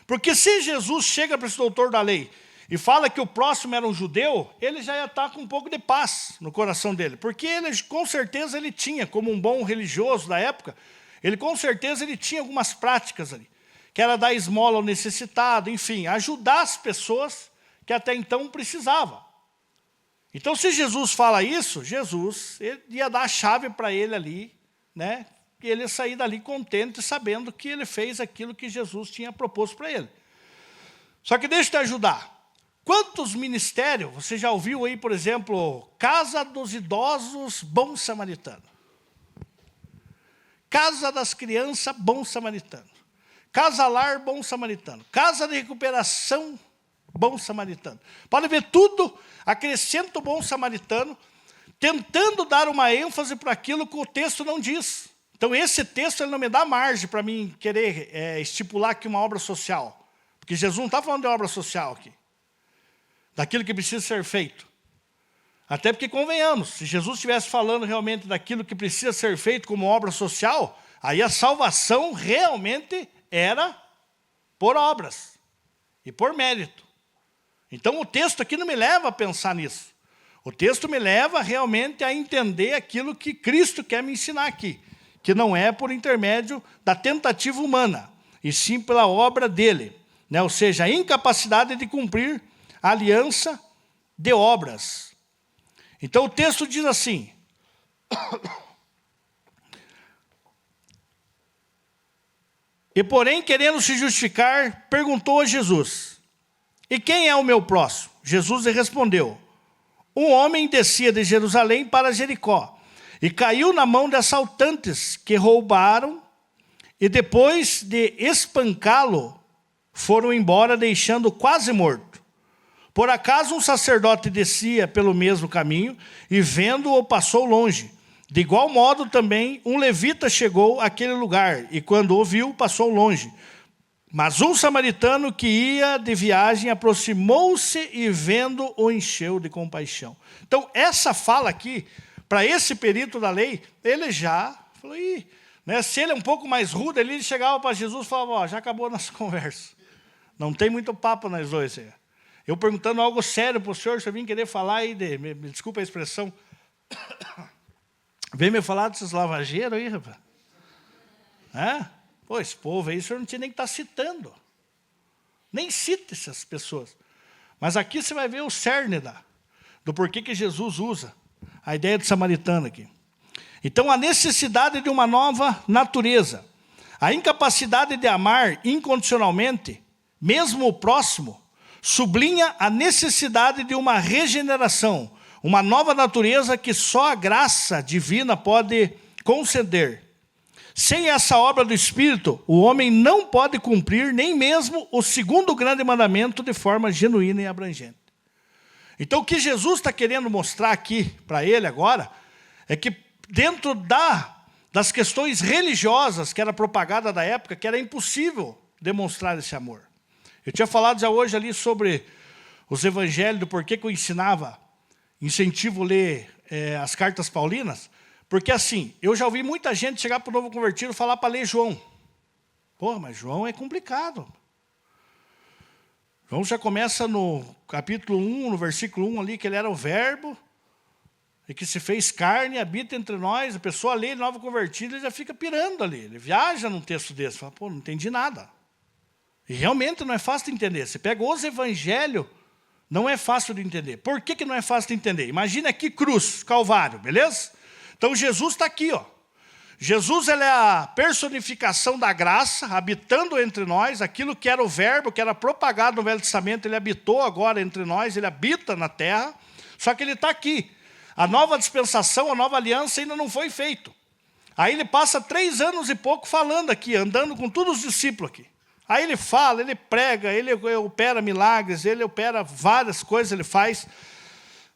Porque se Jesus chega para esse doutor da lei e fala que o próximo era um judeu, ele já ia estar com um pouco de paz no coração dele. Porque ele, com certeza, ele tinha, como um bom religioso da época, com certeza ele tinha algumas práticas ali, que era dar esmola ao necessitado, enfim, ajudar as pessoas que até então precisavam. Então, se Jesus fala isso, Jesus ia dar a chave para ele ali, né? E ele ia sair dali contente, sabendo que ele fez aquilo que Jesus tinha proposto para ele. Só que deixa eu te ajudar. Quantos ministérios, você já ouviu aí, por exemplo, Casa dos Idosos Bom Samaritano? Casa das Crianças Bom Samaritano. Casa Lar Bom Samaritano. Casa de Recuperação Bom Samaritano. Pode ver tudo, acrescenta o Bom Samaritano, tentando dar uma ênfase para aquilo que o texto não diz. Então esse texto ele não me dá margem para mim querer estipular aqui uma obra social. Porque Jesus não está falando de obra social aqui. Daquilo que precisa ser feito. Até porque, convenhamos, se Jesus estivesse falando realmente daquilo que precisa ser feito como obra social, aí a salvação realmente era por obras e por mérito. Então o texto aqui não me leva a pensar nisso. O texto me leva realmente a entender aquilo que Cristo quer me ensinar aqui, que não é por intermédio da tentativa humana, e sim pela obra dele, né? Ou seja, a incapacidade de cumprir a aliança de obras. Então o texto diz assim: e porém, querendo se justificar, perguntou a Jesus: e quem é o meu próximo? Jesus lhe respondeu: um homem descia de Jerusalém para Jericó, e caiu na mão de assaltantes que roubaram, e depois de espancá-lo, foram embora, deixando quase morto. Por acaso um sacerdote descia pelo mesmo caminho, e vendo-o passou longe. De igual modo também um levita chegou àquele lugar, e quando o viu, passou longe. Mas um samaritano que ia de viagem aproximou-se e vendo o encheu de compaixão. Então essa fala aqui, para esse perito da lei, ele já falou, né, se ele é um pouco mais rude, ele chegava para Jesus e falava, já acabou a nossa conversa. Não tem muito papo nós dois. Eu perguntando algo sério para o senhor vem querer falar aí, me desculpa a expressão, vem me falar desses lavageiros aí, rapaz. Pô, esse povo aí, o senhor não tinha nem que estar citando. Nem cita essas pessoas. Mas aqui você vai ver o cerne do porquê que Jesus usa a ideia do samaritano aqui. Então, a necessidade de uma nova natureza, a incapacidade de amar incondicionalmente, mesmo o próximo, sublinha a necessidade de uma regeneração, uma nova natureza que só a graça divina pode conceder. Sem essa obra do Espírito, o homem não pode cumprir nem mesmo o segundo grande mandamento de forma genuína e abrangente. Então, o que Jesus está querendo mostrar aqui para ele agora, é que dentro das questões religiosas que era propagada da época, que era impossível demonstrar esse amor. Eu tinha falado já hoje ali sobre os evangelhos, do porquê que eu incentivo a ler as cartas paulinas, porque assim, eu já ouvi muita gente chegar para o novo convertido e falar para ler João. Pô, mas João é complicado. João já começa no capítulo 1, no versículo 1 ali, que ele era o verbo, e que se fez carne e habita entre nós. A pessoa lê novo convertido e já fica pirando ali. Ele viaja num texto desse, fala, pô, não entendi nada. E realmente não é fácil de entender. Você pega os evangelhos, não é fácil de entender. Por que não é fácil de entender? Imagina aqui cruz, Calvário, beleza? Então Jesus está aqui, ó. Jesus ele é a personificação da graça, habitando entre nós, aquilo que era o verbo, que era propagado no Velho Testamento, ele habitou agora entre nós, ele habita na terra, só que ele está aqui. A nova dispensação, a nova aliança ainda não foi feito. Aí ele passa 3 anos e pouco falando aqui, andando com todos os discípulos aqui. Aí ele fala, ele prega, ele opera milagres, ele opera várias coisas, ele faz.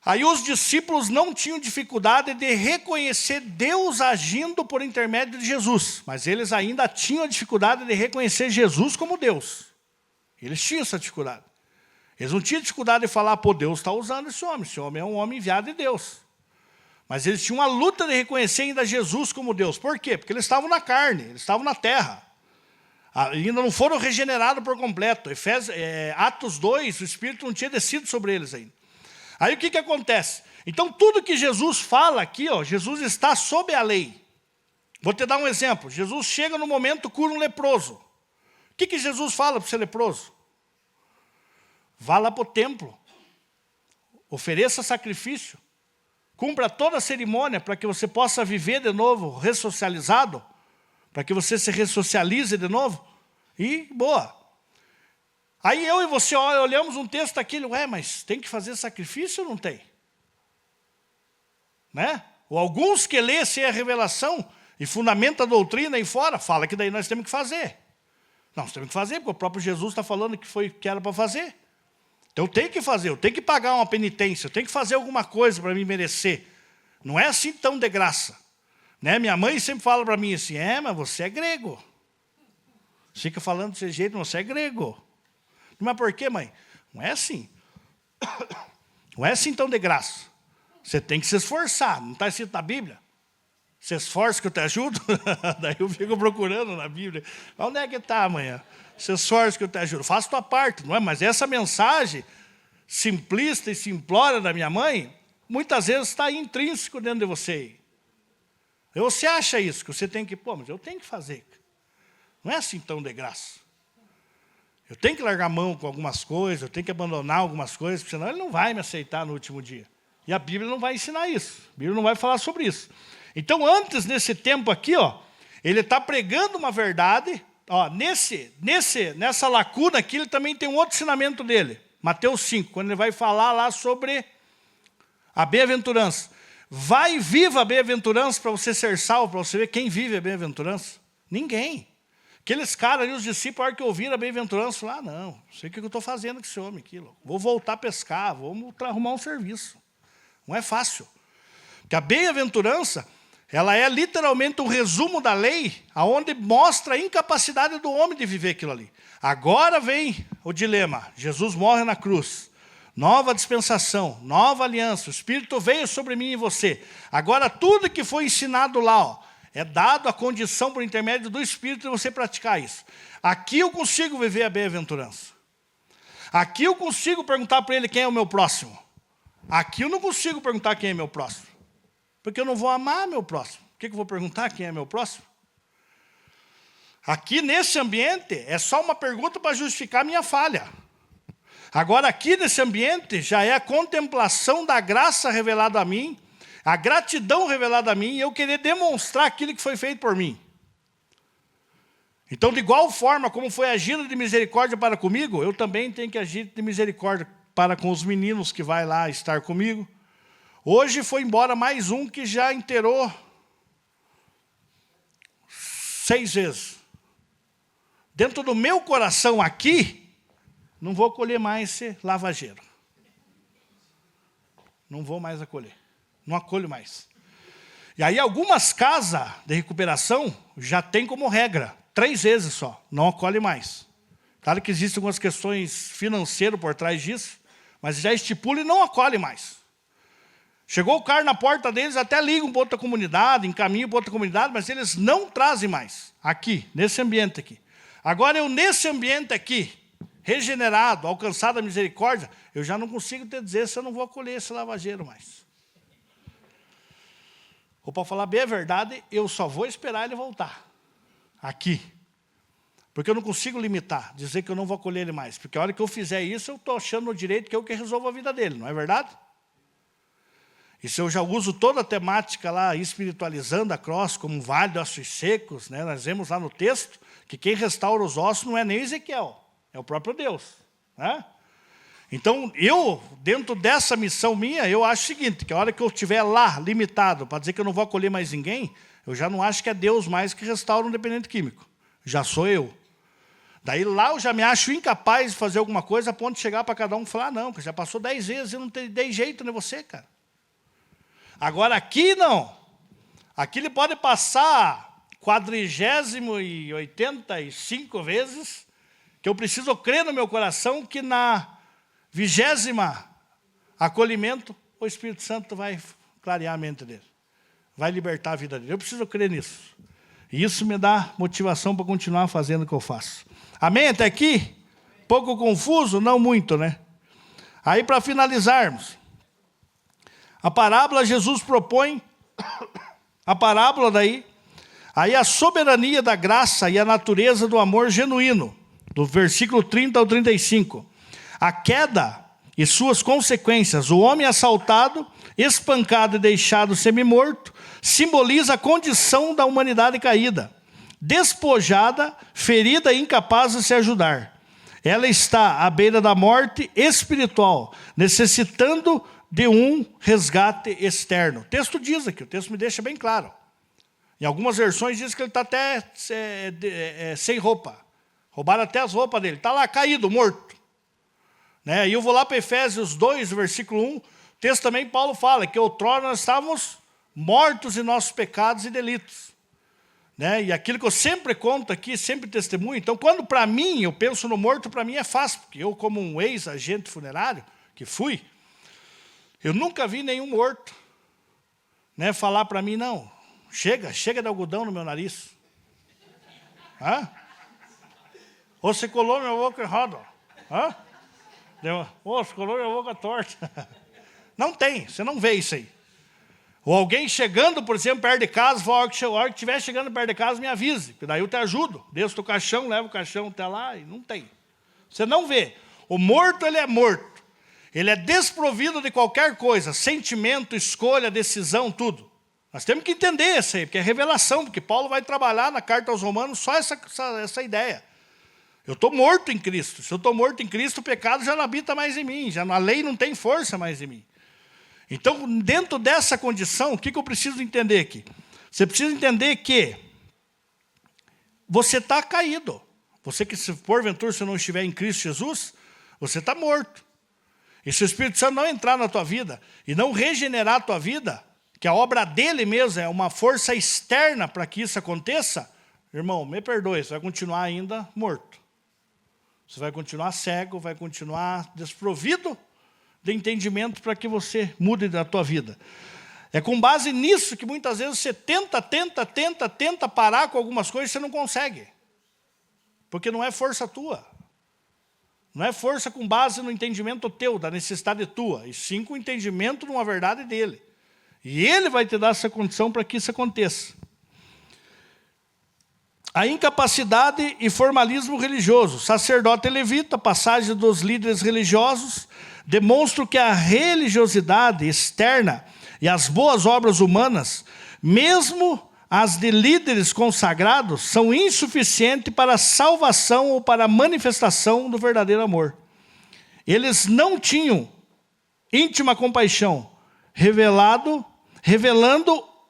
Aí os discípulos não tinham dificuldade de reconhecer Deus agindo por intermédio de Jesus, mas eles ainda tinham a dificuldade de reconhecer Jesus como Deus. Eles tinham essa dificuldade. Eles não tinham dificuldade de falar, pô, Deus está usando esse homem é um homem enviado de Deus. Mas eles tinham uma luta de reconhecer ainda Jesus como Deus. Por quê? Porque eles estavam na carne, eles estavam na terra. Ainda não foram regenerados por completo. Atos 2, o Espírito não tinha descido sobre eles ainda. Aí o que acontece? Então tudo que Jesus fala aqui, ó, Jesus está sob a lei. Vou te dar um exemplo. Jesus chega no momento, cura um leproso. O que Jesus fala para ser leproso? Vá lá para o templo. Ofereça sacrifício. Cumpra toda a cerimônia para que você possa viver de novo, ressocializado. Para que você se ressocialize de novo. E boa. Aí eu e você olhamos um texto aqui, mas tem que fazer sacrifício ou não tem? Né? Ou alguns que lê sem a revelação e fundamenta a doutrina aí fora, fala que daí nós temos que fazer. Não, nós temos que fazer, porque o próprio Jesus está falando que era para fazer. Então eu tenho que fazer, eu tenho que pagar uma penitência, eu tenho que fazer alguma coisa para me merecer. Não é assim tão de graça. Né? Minha mãe sempre fala para mim assim, mas você é grego. Fica falando desse jeito, você é grego. Mas por quê, mãe? Não é assim. Não é assim tão de graça. Você tem que se esforçar. Não está escrito na Bíblia? Se esforça que eu te ajudo? Daí eu fico procurando na Bíblia. Onde é que está amanhã? Se esforça que eu te ajudo. Faça tua parte, não é? Mas essa mensagem simplista e simplória da minha mãe muitas vezes está intrínseco dentro de você. E você acha isso, que você tem que, mas eu tenho que fazer. Não é assim tão de graça. Eu tenho que largar mão com algumas coisas, eu tenho que abandonar algumas coisas, porque senão ele não vai me aceitar no último dia. E a Bíblia não vai ensinar isso. A Bíblia não vai falar sobre isso. Então, antes, nesse tempo aqui, ele está pregando uma verdade. Nessa lacuna aqui, ele também tem um outro ensinamento dele. Mateus 5, quando ele vai falar lá sobre a bem-aventurança. Vai e viva a bem-aventurança para você ser salvo, para você ver quem vive a bem-aventurança. Ninguém. Aqueles caras ali, os discípulos, a hora que ouviram a bem-aventurança, falaram, não sei o que eu estou fazendo com esse homem aqui. Vou voltar a pescar, vamos arrumar um serviço. Não é fácil. Porque a bem-aventurança, ela é literalmente um resumo da lei, onde mostra a incapacidade do homem de viver aquilo ali. Agora vem o dilema. Jesus morre na cruz. Nova dispensação, nova aliança. O Espírito veio sobre mim e você. Agora tudo que foi ensinado lá, é dado a condição por intermédio do Espírito de você praticar isso. Aqui eu consigo viver a bem-aventurança. Aqui eu consigo perguntar para ele quem é o meu próximo. Aqui eu não consigo perguntar quem é meu próximo. Porque eu não vou amar meu próximo. Por que eu vou perguntar quem é meu próximo? Aqui nesse ambiente é só uma pergunta para justificar a minha falha. Agora aqui nesse ambiente já é a contemplação da graça revelada a mim, a gratidão revelada a mim e eu querer demonstrar aquilo que foi feito por mim. Então, de igual forma como foi agindo de misericórdia para comigo, eu também tenho que agir de misericórdia para com os meninos que vai lá estar comigo. Hoje foi embora mais um que já inteirou 6 vezes. Dentro do meu coração aqui, não vou acolher mais esse lavageiro. Não vou mais acolher. Não acolho mais. E aí algumas casas de recuperação já tem como regra, 3 vezes só, não acolhe mais. Claro que existem algumas questões financeiras por trás disso, mas já estipula e não acolhe mais. Chegou o cara na porta deles, até ligam para outra comunidade, encaminham para outra comunidade, mas eles não trazem mais, aqui, nesse ambiente aqui. Agora eu, nesse ambiente aqui, regenerado, alcançado a misericórdia, eu já não consigo te dizer se eu não vou acolher esse lavageiro mais. Ou para falar bem a verdade, eu só vou esperar ele voltar. Aqui. Porque eu não consigo limitar, dizer que eu não vou acolher ele mais. Porque a hora que eu fizer isso, eu estou achando no direito que eu que resolvo a vida dele, não é verdade? E se eu já uso toda a temática lá, espiritualizando a cross como um vale de ossos secos, né? Nós vemos lá no texto que quem restaura os ossos não é nem Ezequiel, é o próprio Deus. Né? Então, eu, dentro dessa missão minha, eu acho o seguinte, que a hora que eu estiver lá, limitado, para dizer que eu não vou acolher mais ninguém, eu já não acho que é Deus mais que restaura um dependente químico. Já sou eu. Daí lá eu já me acho incapaz de fazer alguma coisa a ponto de chegar para cada um e falar, não, que já passou 10 vezes e eu não dei jeito em você, cara. Agora aqui não. Aqui ele pode passar 485 vezes, que eu preciso crer no meu coração que na 20ª acolhimento, o Espírito Santo vai clarear a mente dele. Vai libertar a vida dele. Eu preciso crer nisso. E isso me dá motivação para continuar fazendo o que eu faço. Amém? Até aqui? Pouco confuso? Não muito, né? Aí, para finalizarmos, a parábola Jesus propõe, a parábola daí, aí a soberania da graça e a natureza do amor genuíno, do versículo 30 ao 35. A queda e suas consequências, o homem assaltado, espancado e deixado semi-morto, simboliza a condição da humanidade caída, despojada, ferida e incapaz de se ajudar. Ela está à beira da morte espiritual, necessitando de um resgate externo. O texto diz aqui, o texto me deixa bem claro. Em algumas versões diz que ele está até sem roupa. Roubaram até as roupas dele. Está lá caído, morto. Né? E eu vou lá para Efésios 2, versículo 1. O texto também, Paulo fala que outrora nós estávamos mortos em nossos pecados e delitos. Né? E aquilo que eu sempre conto aqui, sempre testemunho. Então, quando para mim, eu penso no morto, para mim é fácil. Porque eu, como um ex-agente funerário, que fui, eu nunca vi nenhum morto, né, falar para mim, não, chega de algodão no meu nariz. Hã? Ou você colou minha boca errada. Hã? Ou você colou minha boca torta. Não tem, você não vê isso aí. Ou alguém chegando, por exemplo, perto de casa, fala, a hora que estiver chegando perto de casa, me avise, porque daí eu te ajudo. Desço o caixão, levo o caixão até lá, e não tem. Você não vê. O morto, ele é morto. Ele é desprovido de qualquer coisa, sentimento, escolha, decisão, tudo. Nós temos que entender isso aí, porque é revelação, porque Paulo vai trabalhar na carta aos Romanos só essa ideia. Eu estou morto em Cristo. Se eu estou morto em Cristo, o pecado já não habita mais em mim, já a lei não tem força mais em mim. Então, dentro dessa condição, o que eu preciso entender aqui? Você precisa entender que você está caído. Você que, se porventura, você não estiver em Cristo Jesus, você está morto. E se o Espírito Santo não entrar na tua vida e não regenerar a tua vida, que a obra dele mesmo é uma força externa para que isso aconteça, irmão, me perdoe, você vai continuar ainda morto. Você vai continuar cego, vai continuar desprovido de entendimento para que você mude da tua vida. É com base nisso que muitas vezes você tenta parar com algumas coisas e você não consegue. Porque não é força tua. Não é força com base no entendimento teu, da necessidade tua, e sim com o entendimento de uma verdade dele. E ele vai te dar essa condição para que isso aconteça. A incapacidade e formalismo religioso. Sacerdote e levita, passagem dos líderes religiosos, demonstram que a religiosidade externa e as boas obras humanas, mesmo as de líderes consagrados, são insuficientes para a salvação ou para a manifestação do verdadeiro amor. Eles não tinham íntima compaixão, revelando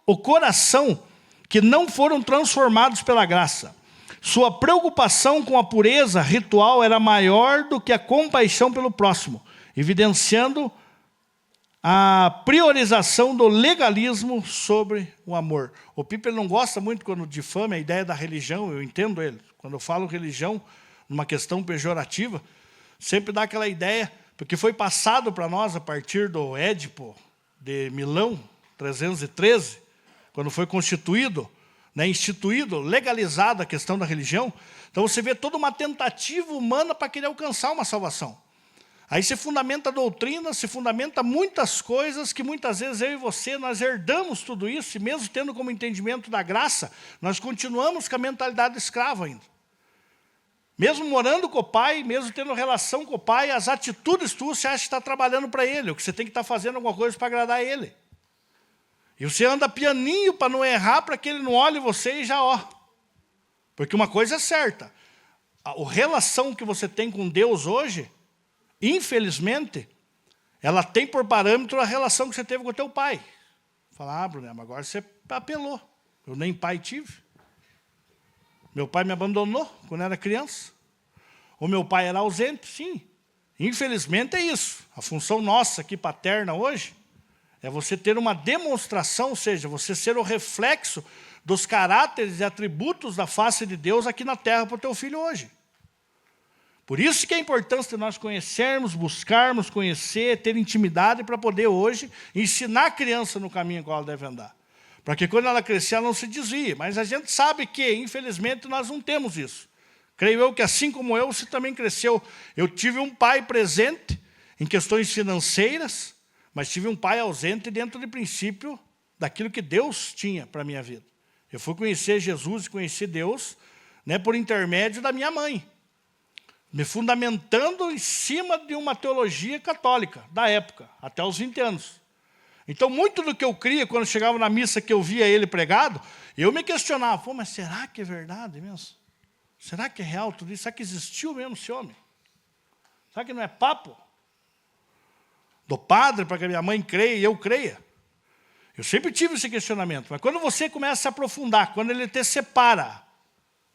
o coração, que não foram transformados pela graça. Sua preocupação com a pureza ritual era maior do que a compaixão pelo próximo, evidenciando a priorização do legalismo sobre o amor. O Piper não gosta muito quando difama a ideia da religião, eu entendo ele. Quando eu falo religião, numa questão pejorativa, sempre dá aquela ideia, porque foi passado para nós a partir do Édipo de Milão, 313, quando foi constituído, instituído, legalizada a questão da religião. Então você vê toda uma tentativa humana para querer alcançar uma salvação. Aí se fundamenta a doutrina, se fundamenta muitas coisas que muitas vezes eu e você, nós herdamos tudo isso, e mesmo tendo como entendimento da graça, nós continuamos com a mentalidade escrava ainda. Mesmo morando com o Pai, mesmo tendo relação com o Pai, as atitudes tuas, você acha que está trabalhando para Ele, ou que você tem que estar fazendo alguma coisa para agradar a Ele. E você anda pianinho para não errar, para que Ele não olhe você e já Porque uma coisa é certa, a relação que você tem com Deus hoje, infelizmente, ela tem por parâmetro a relação que você teve com o teu pai. Fala, Bruno, mas agora você apelou. Eu nem pai tive. Meu pai me abandonou quando era criança. O meu pai era ausente, sim. Infelizmente é isso. A função nossa aqui paterna hoje é você ter uma demonstração, ou seja, você ser o reflexo dos caráteres e atributos da face de Deus aqui na terra para o teu filho hoje. Por isso que é importante nós conhecermos, buscarmos, conhecer, ter intimidade para poder hoje ensinar a criança no caminho qual ela deve andar. Para que quando ela crescer ela não se desvie. Mas a gente sabe que, infelizmente, nós não temos isso. Creio eu que assim como eu, você também cresceu. Eu tive um pai presente em questões financeiras, mas tive um pai ausente dentro do princípio daquilo que Deus tinha para a minha vida. Eu fui conhecer Jesus e conhecer Deus por intermédio da minha mãe, me fundamentando em cima de uma teologia católica da época, até os 20 anos. Então, muito do que eu cria, quando chegava na missa que eu via ele pregado, eu me questionava, mas será que é verdade mesmo? Será que é real tudo isso? Será que existiu mesmo esse homem? Será que não é papo do padre para que a minha mãe creia e eu creia? Eu sempre tive esse questionamento, mas quando você começa a se aprofundar, quando ele te separa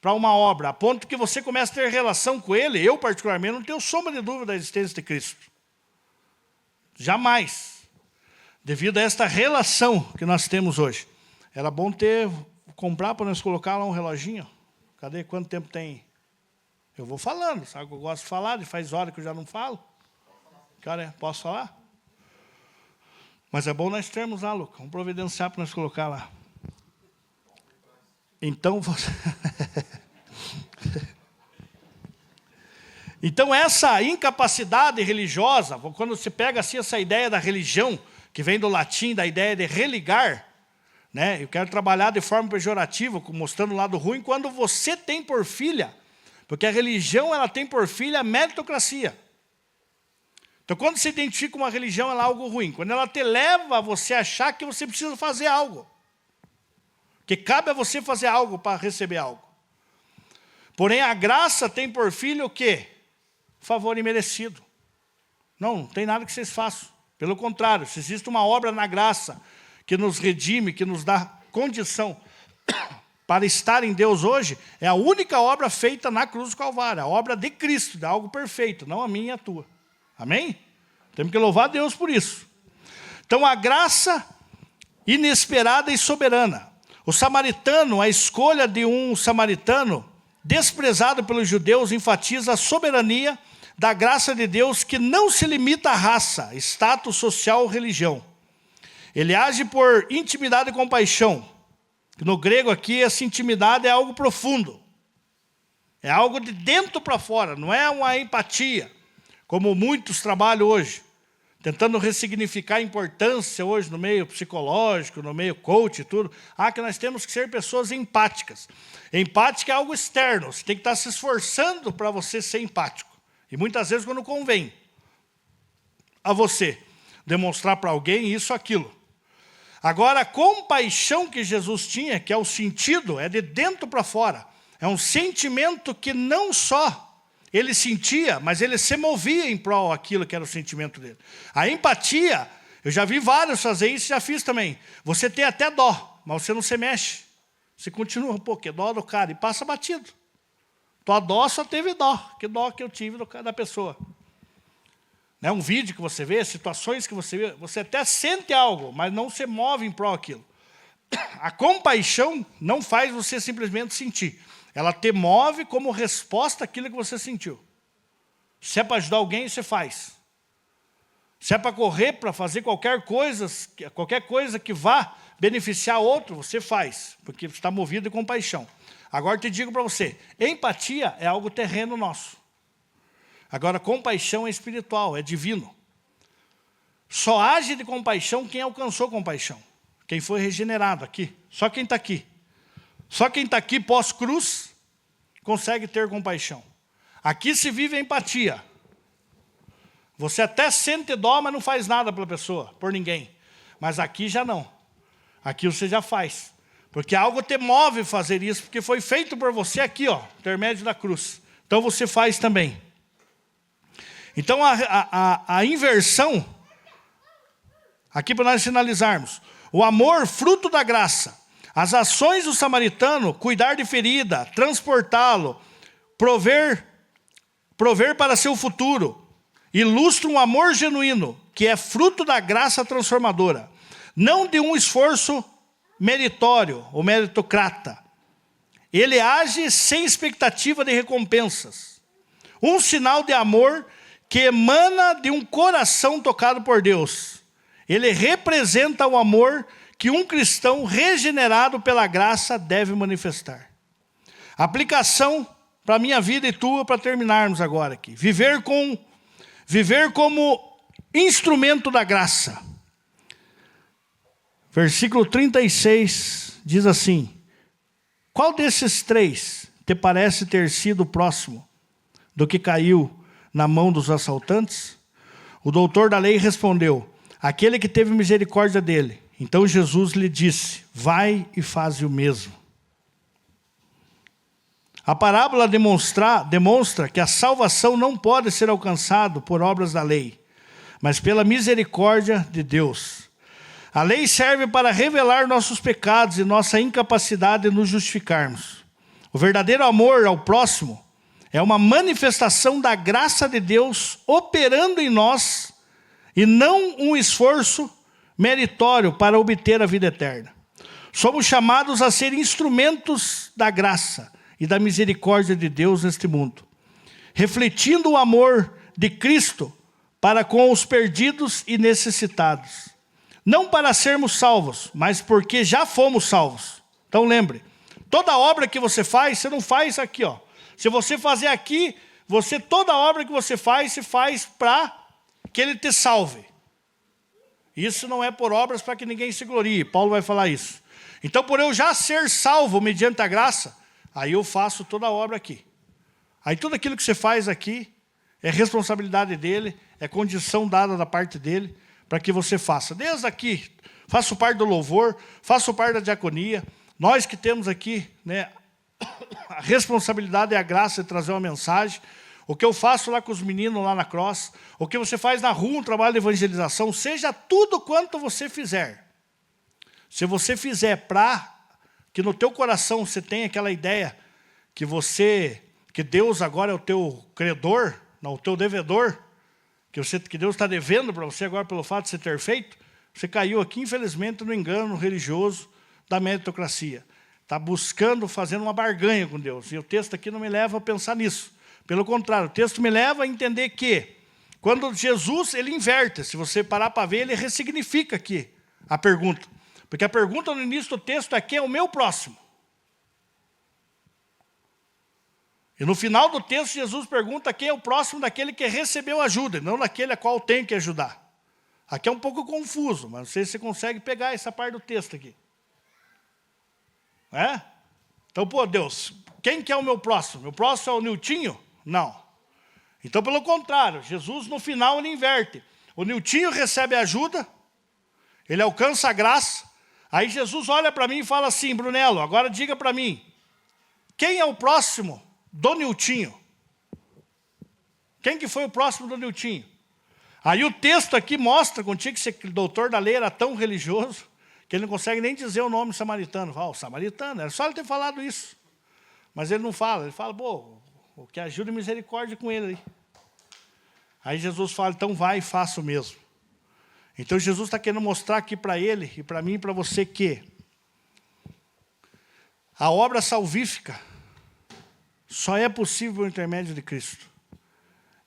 para uma obra, a ponto que você começa a ter relação com ele, eu particularmente não tenho sombra de dúvida da existência de Cristo. Jamais. Devido a esta relação que nós temos hoje. Era bom comprar para nós colocar lá um reloginho. Cadê? Quanto tempo tem? Eu vou falando, sabe que eu gosto de falar, e faz hora que eu já não falo. Cara, posso falar? Mas é bom nós termos lá, Luca. Vamos providenciar para nós colocar lá. Então, Então, essa incapacidade religiosa, quando você pega assim essa ideia da religião, que vem do latim, da ideia de religar, né? Eu quero trabalhar de forma pejorativa, mostrando o lado ruim, quando você tem por filha, porque a religião ela tem por filha a meritocracia. Então, quando você identifica uma religião, ela é algo ruim. Quando ela te leva a você achar que você precisa fazer algo. Que cabe a você fazer algo para receber algo. Porém, a graça tem por filho o quê? Favor imerecido. Não tem nada que vocês façam. Pelo contrário, se existe uma obra na graça que nos redime, que nos dá condição para estar em Deus hoje, é a única obra feita na cruz do Calvário. A obra de Cristo, de algo perfeito, não a minha e a tua. Amém? Temos que louvar a Deus por isso. Então, a graça inesperada e soberana. O samaritano, a escolha de um samaritano desprezado pelos judeus, enfatiza a soberania da graça de Deus que não se limita à raça, status social ou religião. Ele age por intimidade e compaixão. No grego aqui, essa intimidade é algo profundo. É algo de dentro para fora, não é uma empatia, como muitos trabalham hoje, tentando ressignificar a importância hoje no meio psicológico, no meio coach e tudo. Que nós temos que ser pessoas empáticas. Empática é algo externo, você tem que estar se esforçando para você ser empático. E muitas vezes quando convém a você demonstrar para alguém isso ou aquilo. Agora, a compaixão que Jesus tinha, que é o sentido, é de dentro para fora. É um sentimento que não só ele sentia, mas ele se movia em prol daquilo que era o sentimento dele. A empatia, eu já vi vários fazer isso, já fiz também. Você tem até dó, mas você não se mexe. Você continua, que dó do cara, e passa batido. Tua dó só teve dó. Que dó que eu tive da pessoa. Né? Um vídeo que você vê, situações que você vê, você até sente algo, mas não se move em prol daquilo. A compaixão não faz você simplesmente sentir. Ela te move como resposta àquilo que você sentiu. Se é para ajudar alguém, você faz. Se é para correr, para fazer qualquer coisa que vá beneficiar outro, você faz, porque você está movido de compaixão. Agora te digo para você, empatia é algo terreno nosso. Agora, compaixão é espiritual, é divino. Só age de compaixão quem alcançou compaixão. Quem foi regenerado aqui. Só quem está aqui. Só quem está aqui pós-cruz consegue ter compaixão. Aqui se vive a empatia. Você até sente dó, mas não faz nada pela pessoa, por ninguém. Mas aqui já não. Aqui você já faz. Porque algo te move a fazer isso, porque foi feito por você aqui, intermédio da cruz. Então você faz também. Então a inversão, aqui para nós finalizarmos. O amor, fruto da graça. As ações do samaritano, cuidar de ferida, transportá-lo, prover para seu futuro, ilustram um amor genuíno, que é fruto da graça transformadora, não de um esforço meritório ou meritocrata. Ele age sem expectativa de recompensas. Um sinal de amor que emana de um coração tocado por Deus. Ele representa o amor que um cristão regenerado pela graça deve manifestar. Aplicação para a minha vida e tua, para terminarmos agora aqui. Viver como instrumento da graça. Versículo 36 diz assim: qual desses três te parece ter sido próximo do que caiu na mão dos assaltantes? O doutor da lei respondeu: aquele que teve misericórdia dele. Então Jesus lhe disse: vai e faze o mesmo. A parábola demonstra que a salvação não pode ser alcançada por obras da lei, mas pela misericórdia de Deus. A lei serve para revelar nossos pecados e nossa incapacidade de nos justificarmos. O verdadeiro amor ao próximo é uma manifestação da graça de Deus operando em nós e não um esforço meritório para obter a vida eterna. Somos chamados a ser instrumentos da graça e da misericórdia de Deus neste mundo, refletindo o amor de Cristo para com os perdidos e necessitados. Não para sermos salvos, mas porque já fomos salvos. Então lembre, toda obra que você faz, você não faz aqui. Se você fazer aqui, toda obra que você faz, se faz para que Ele te salve. Isso não é por obras para que ninguém se glorie. Paulo vai falar isso. Então, por eu já ser salvo mediante a graça, aí eu faço toda a obra aqui. Aí tudo aquilo que você faz aqui é responsabilidade dele, é condição dada da parte dele, para que você faça. Desde aqui, faço parte do louvor, faço parte da diaconia. Nós que temos aqui, né, a responsabilidade e a graça de trazer uma mensagem. O que eu faço lá com os meninos lá na Cross, o que você faz na rua, um trabalho de evangelização, seja tudo quanto você fizer. Se você fizer para que no teu coração você tenha aquela ideia que Deus agora é o teu credor, não o teu devedor, que Deus está devendo para você agora pelo fato de você ter feito, você caiu aqui, infelizmente, no engano religioso da meritocracia. Está buscando, fazendo uma barganha com Deus. E o texto aqui não me leva a pensar nisso. Pelo contrário, o texto me leva a entender que, quando Jesus, ele inverte, se você parar para ver, ele ressignifica aqui a pergunta. Porque a pergunta no início do texto é: quem é o meu próximo? E no final do texto, Jesus pergunta quem é o próximo daquele que recebeu ajuda, e não daquele a qual tem que ajudar. Aqui é um pouco confuso, mas não sei se você consegue pegar essa parte do texto aqui. Então, pô, Deus, quem que é o meu próximo? Meu próximo é o Niltinho? Não. Então, pelo contrário, Jesus no final ele inverte. O Niltinho recebe ajuda, ele alcança a graça, aí Jesus olha para mim e fala assim: Brunello, agora diga para mim, quem é o próximo do Niltinho? Quem que foi o próximo do Niltinho? Aí o texto aqui mostra, contigo que esse doutor da lei era tão religioso, que ele não consegue nem dizer o nome samaritano. Fala, o samaritano, era só ele ter falado isso. Mas ele não fala, ele fala, pô, o que ajuda é misericórdia com ele aí. Aí Jesus fala, então vai e faça o mesmo. Então Jesus está querendo mostrar aqui para ele, e para mim e para você, que a obra salvífica só é possível por intermédio de Cristo.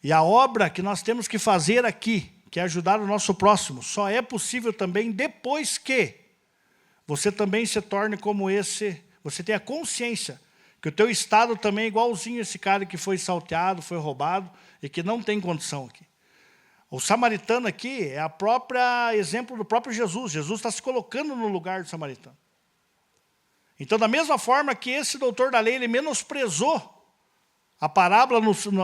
E a obra que nós temos que fazer aqui, que é ajudar o nosso próximo, só é possível também depois que você também se torne como esse, você tenha consciência que o teu estado também é igualzinho a esse cara que foi salteado, foi roubado e que não tem condição aqui. O samaritano aqui é a própria exemplo do próprio Jesus. Jesus está se colocando no lugar do samaritano. Então, da mesma forma que esse doutor da lei, ele menosprezou a parábola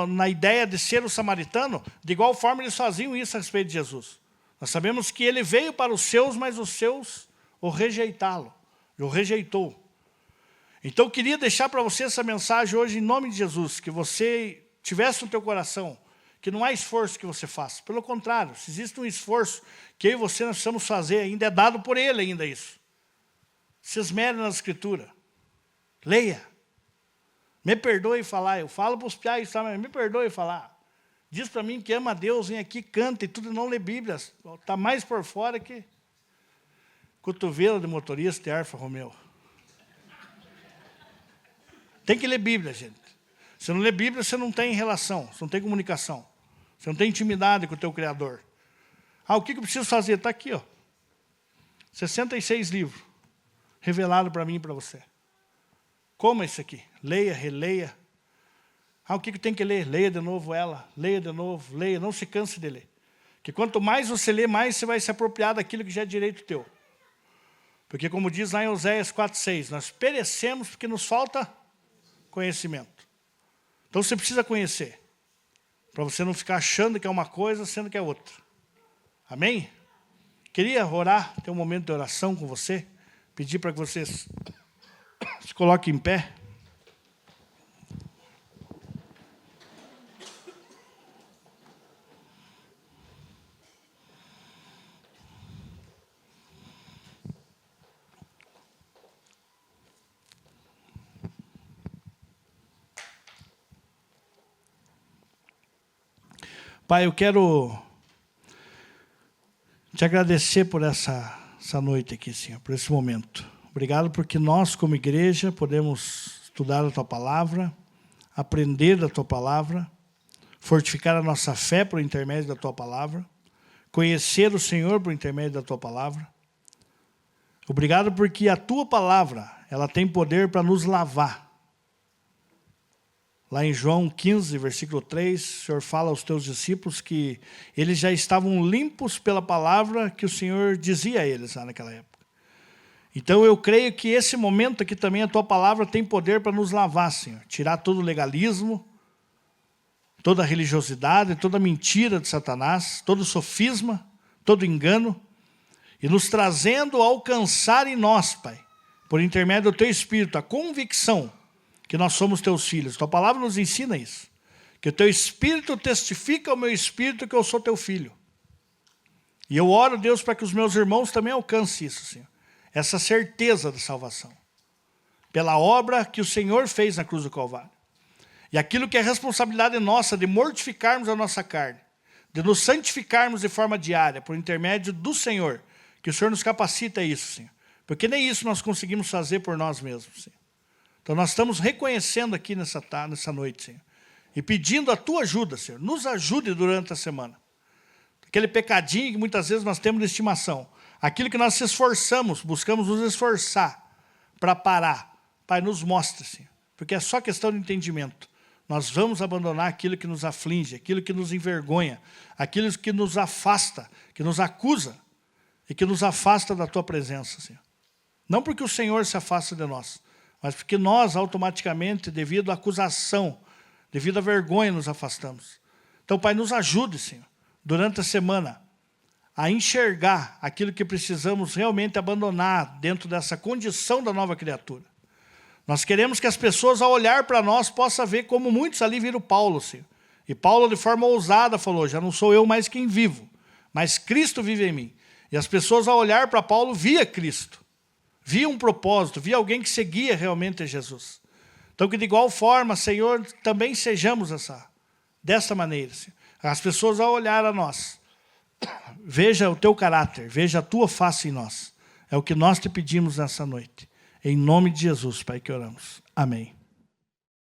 na ideia de ser o samaritano, de igual forma eles faziam isso a respeito de Jesus. Nós sabemos que ele veio para os seus, mas os seus o rejeitou. Então, eu queria deixar para você essa mensagem hoje, em nome de Jesus, que você tivesse no teu coração, que não há esforço que você faça. Pelo contrário, se existe um esforço que eu e você nós precisamos fazer, ainda é dado por ele ainda isso. Se esmere na Escritura. Leia. Me perdoe falar. Eu falo para os piais, mas me perdoe falar. Diz para mim que ama a Deus, vem aqui, canta e tudo, não lê Bíblia. Está mais por fora que cotovelo de motorista e Alfa Romeo. Tem que ler Bíblia, gente. Se não lê Bíblia, você não tem relação, você não tem comunicação. Você não tem intimidade com o teu Criador. O que eu preciso fazer? Está aqui, ó. 66 livros. Revelado para mim e para você. Como é isso aqui? Leia, releia. O que eu tenho que ler? Leia de novo ela. Leia de novo, leia. Não se canse de ler. Porque quanto mais você lê, mais você vai se apropriar daquilo que já é direito teu. Porque como diz lá em Oséias 4:6, nós perecemos porque nos falta conhecimento. Então você precisa conhecer. Para você não ficar achando que é uma coisa, sendo que é outra. Amém? Queria orar, ter um momento de oração com você. Pedir para que você se coloque em pé. Pai, eu quero te agradecer por essa noite aqui, Senhor, por esse momento. Obrigado porque nós, como igreja, podemos estudar a Tua Palavra, aprender da Tua Palavra, fortificar a nossa fé por intermédio da Tua Palavra, conhecer o Senhor por intermédio da Tua Palavra. Obrigado porque a Tua Palavra, ela tem poder para nos lavar. Lá em João 15, versículo 3, o Senhor fala aos teus discípulos que eles já estavam limpos pela palavra que o Senhor dizia a eles lá naquela época. Então eu creio que esse momento aqui também a tua palavra tem poder para nos lavar, Senhor. Tirar todo o legalismo, toda a religiosidade, toda a mentira de Satanás, todo o sofisma, todo o engano, e nos trazendo a alcançar em nós, Pai, por intermédio do teu Espírito, a convicção que nós somos teus filhos. Tua palavra nos ensina isso. Que o teu Espírito testifica ao meu Espírito que eu sou teu filho. E eu oro, Deus, para que os meus irmãos também alcancem isso, Senhor. Essa certeza da salvação. Pela obra que o Senhor fez na cruz do Calvário. E aquilo que é responsabilidade nossa de mortificarmos a nossa carne. De nos santificarmos de forma diária, por intermédio do Senhor. Que o Senhor nos capacita a isso, Senhor. Porque nem isso nós conseguimos fazer por nós mesmos, Senhor. Então nós estamos reconhecendo aqui nessa noite, Senhor. E pedindo a tua ajuda, Senhor. Nos ajude durante a semana. Aquele pecadinho que muitas vezes nós temos de estimação. Aquilo que nós se esforçamos, buscamos nos esforçar para parar. Pai, nos mostre, Senhor. Porque é só questão de entendimento. Nós vamos abandonar aquilo que nos aflige, aquilo que nos envergonha, aquilo que nos afasta, que nos acusa e que nos afasta da tua presença, Senhor. Não porque o Senhor se afasta de nós, mas porque nós automaticamente, devido à acusação, devido à vergonha, nos afastamos. Então, Pai, nos ajude, Senhor, durante a semana, a enxergar aquilo que precisamos realmente abandonar dentro dessa condição da nova criatura. Nós queremos que as pessoas, ao olhar para nós, possam ver como muitos ali viram Paulo, Senhor. E Paulo, de forma ousada, falou, já não sou eu mais quem vivo, mas Cristo vive em mim. E as pessoas, ao olhar para Paulo, via Cristo. Via um propósito, via alguém que seguia realmente a Jesus. Então que de igual forma, Senhor, também sejamos dessa maneira. Senhor. As pessoas ao olhar a nós, veja o teu caráter, veja a tua face em nós. É o que nós te pedimos nessa noite. Em nome de Jesus, Pai, que oramos. Amém.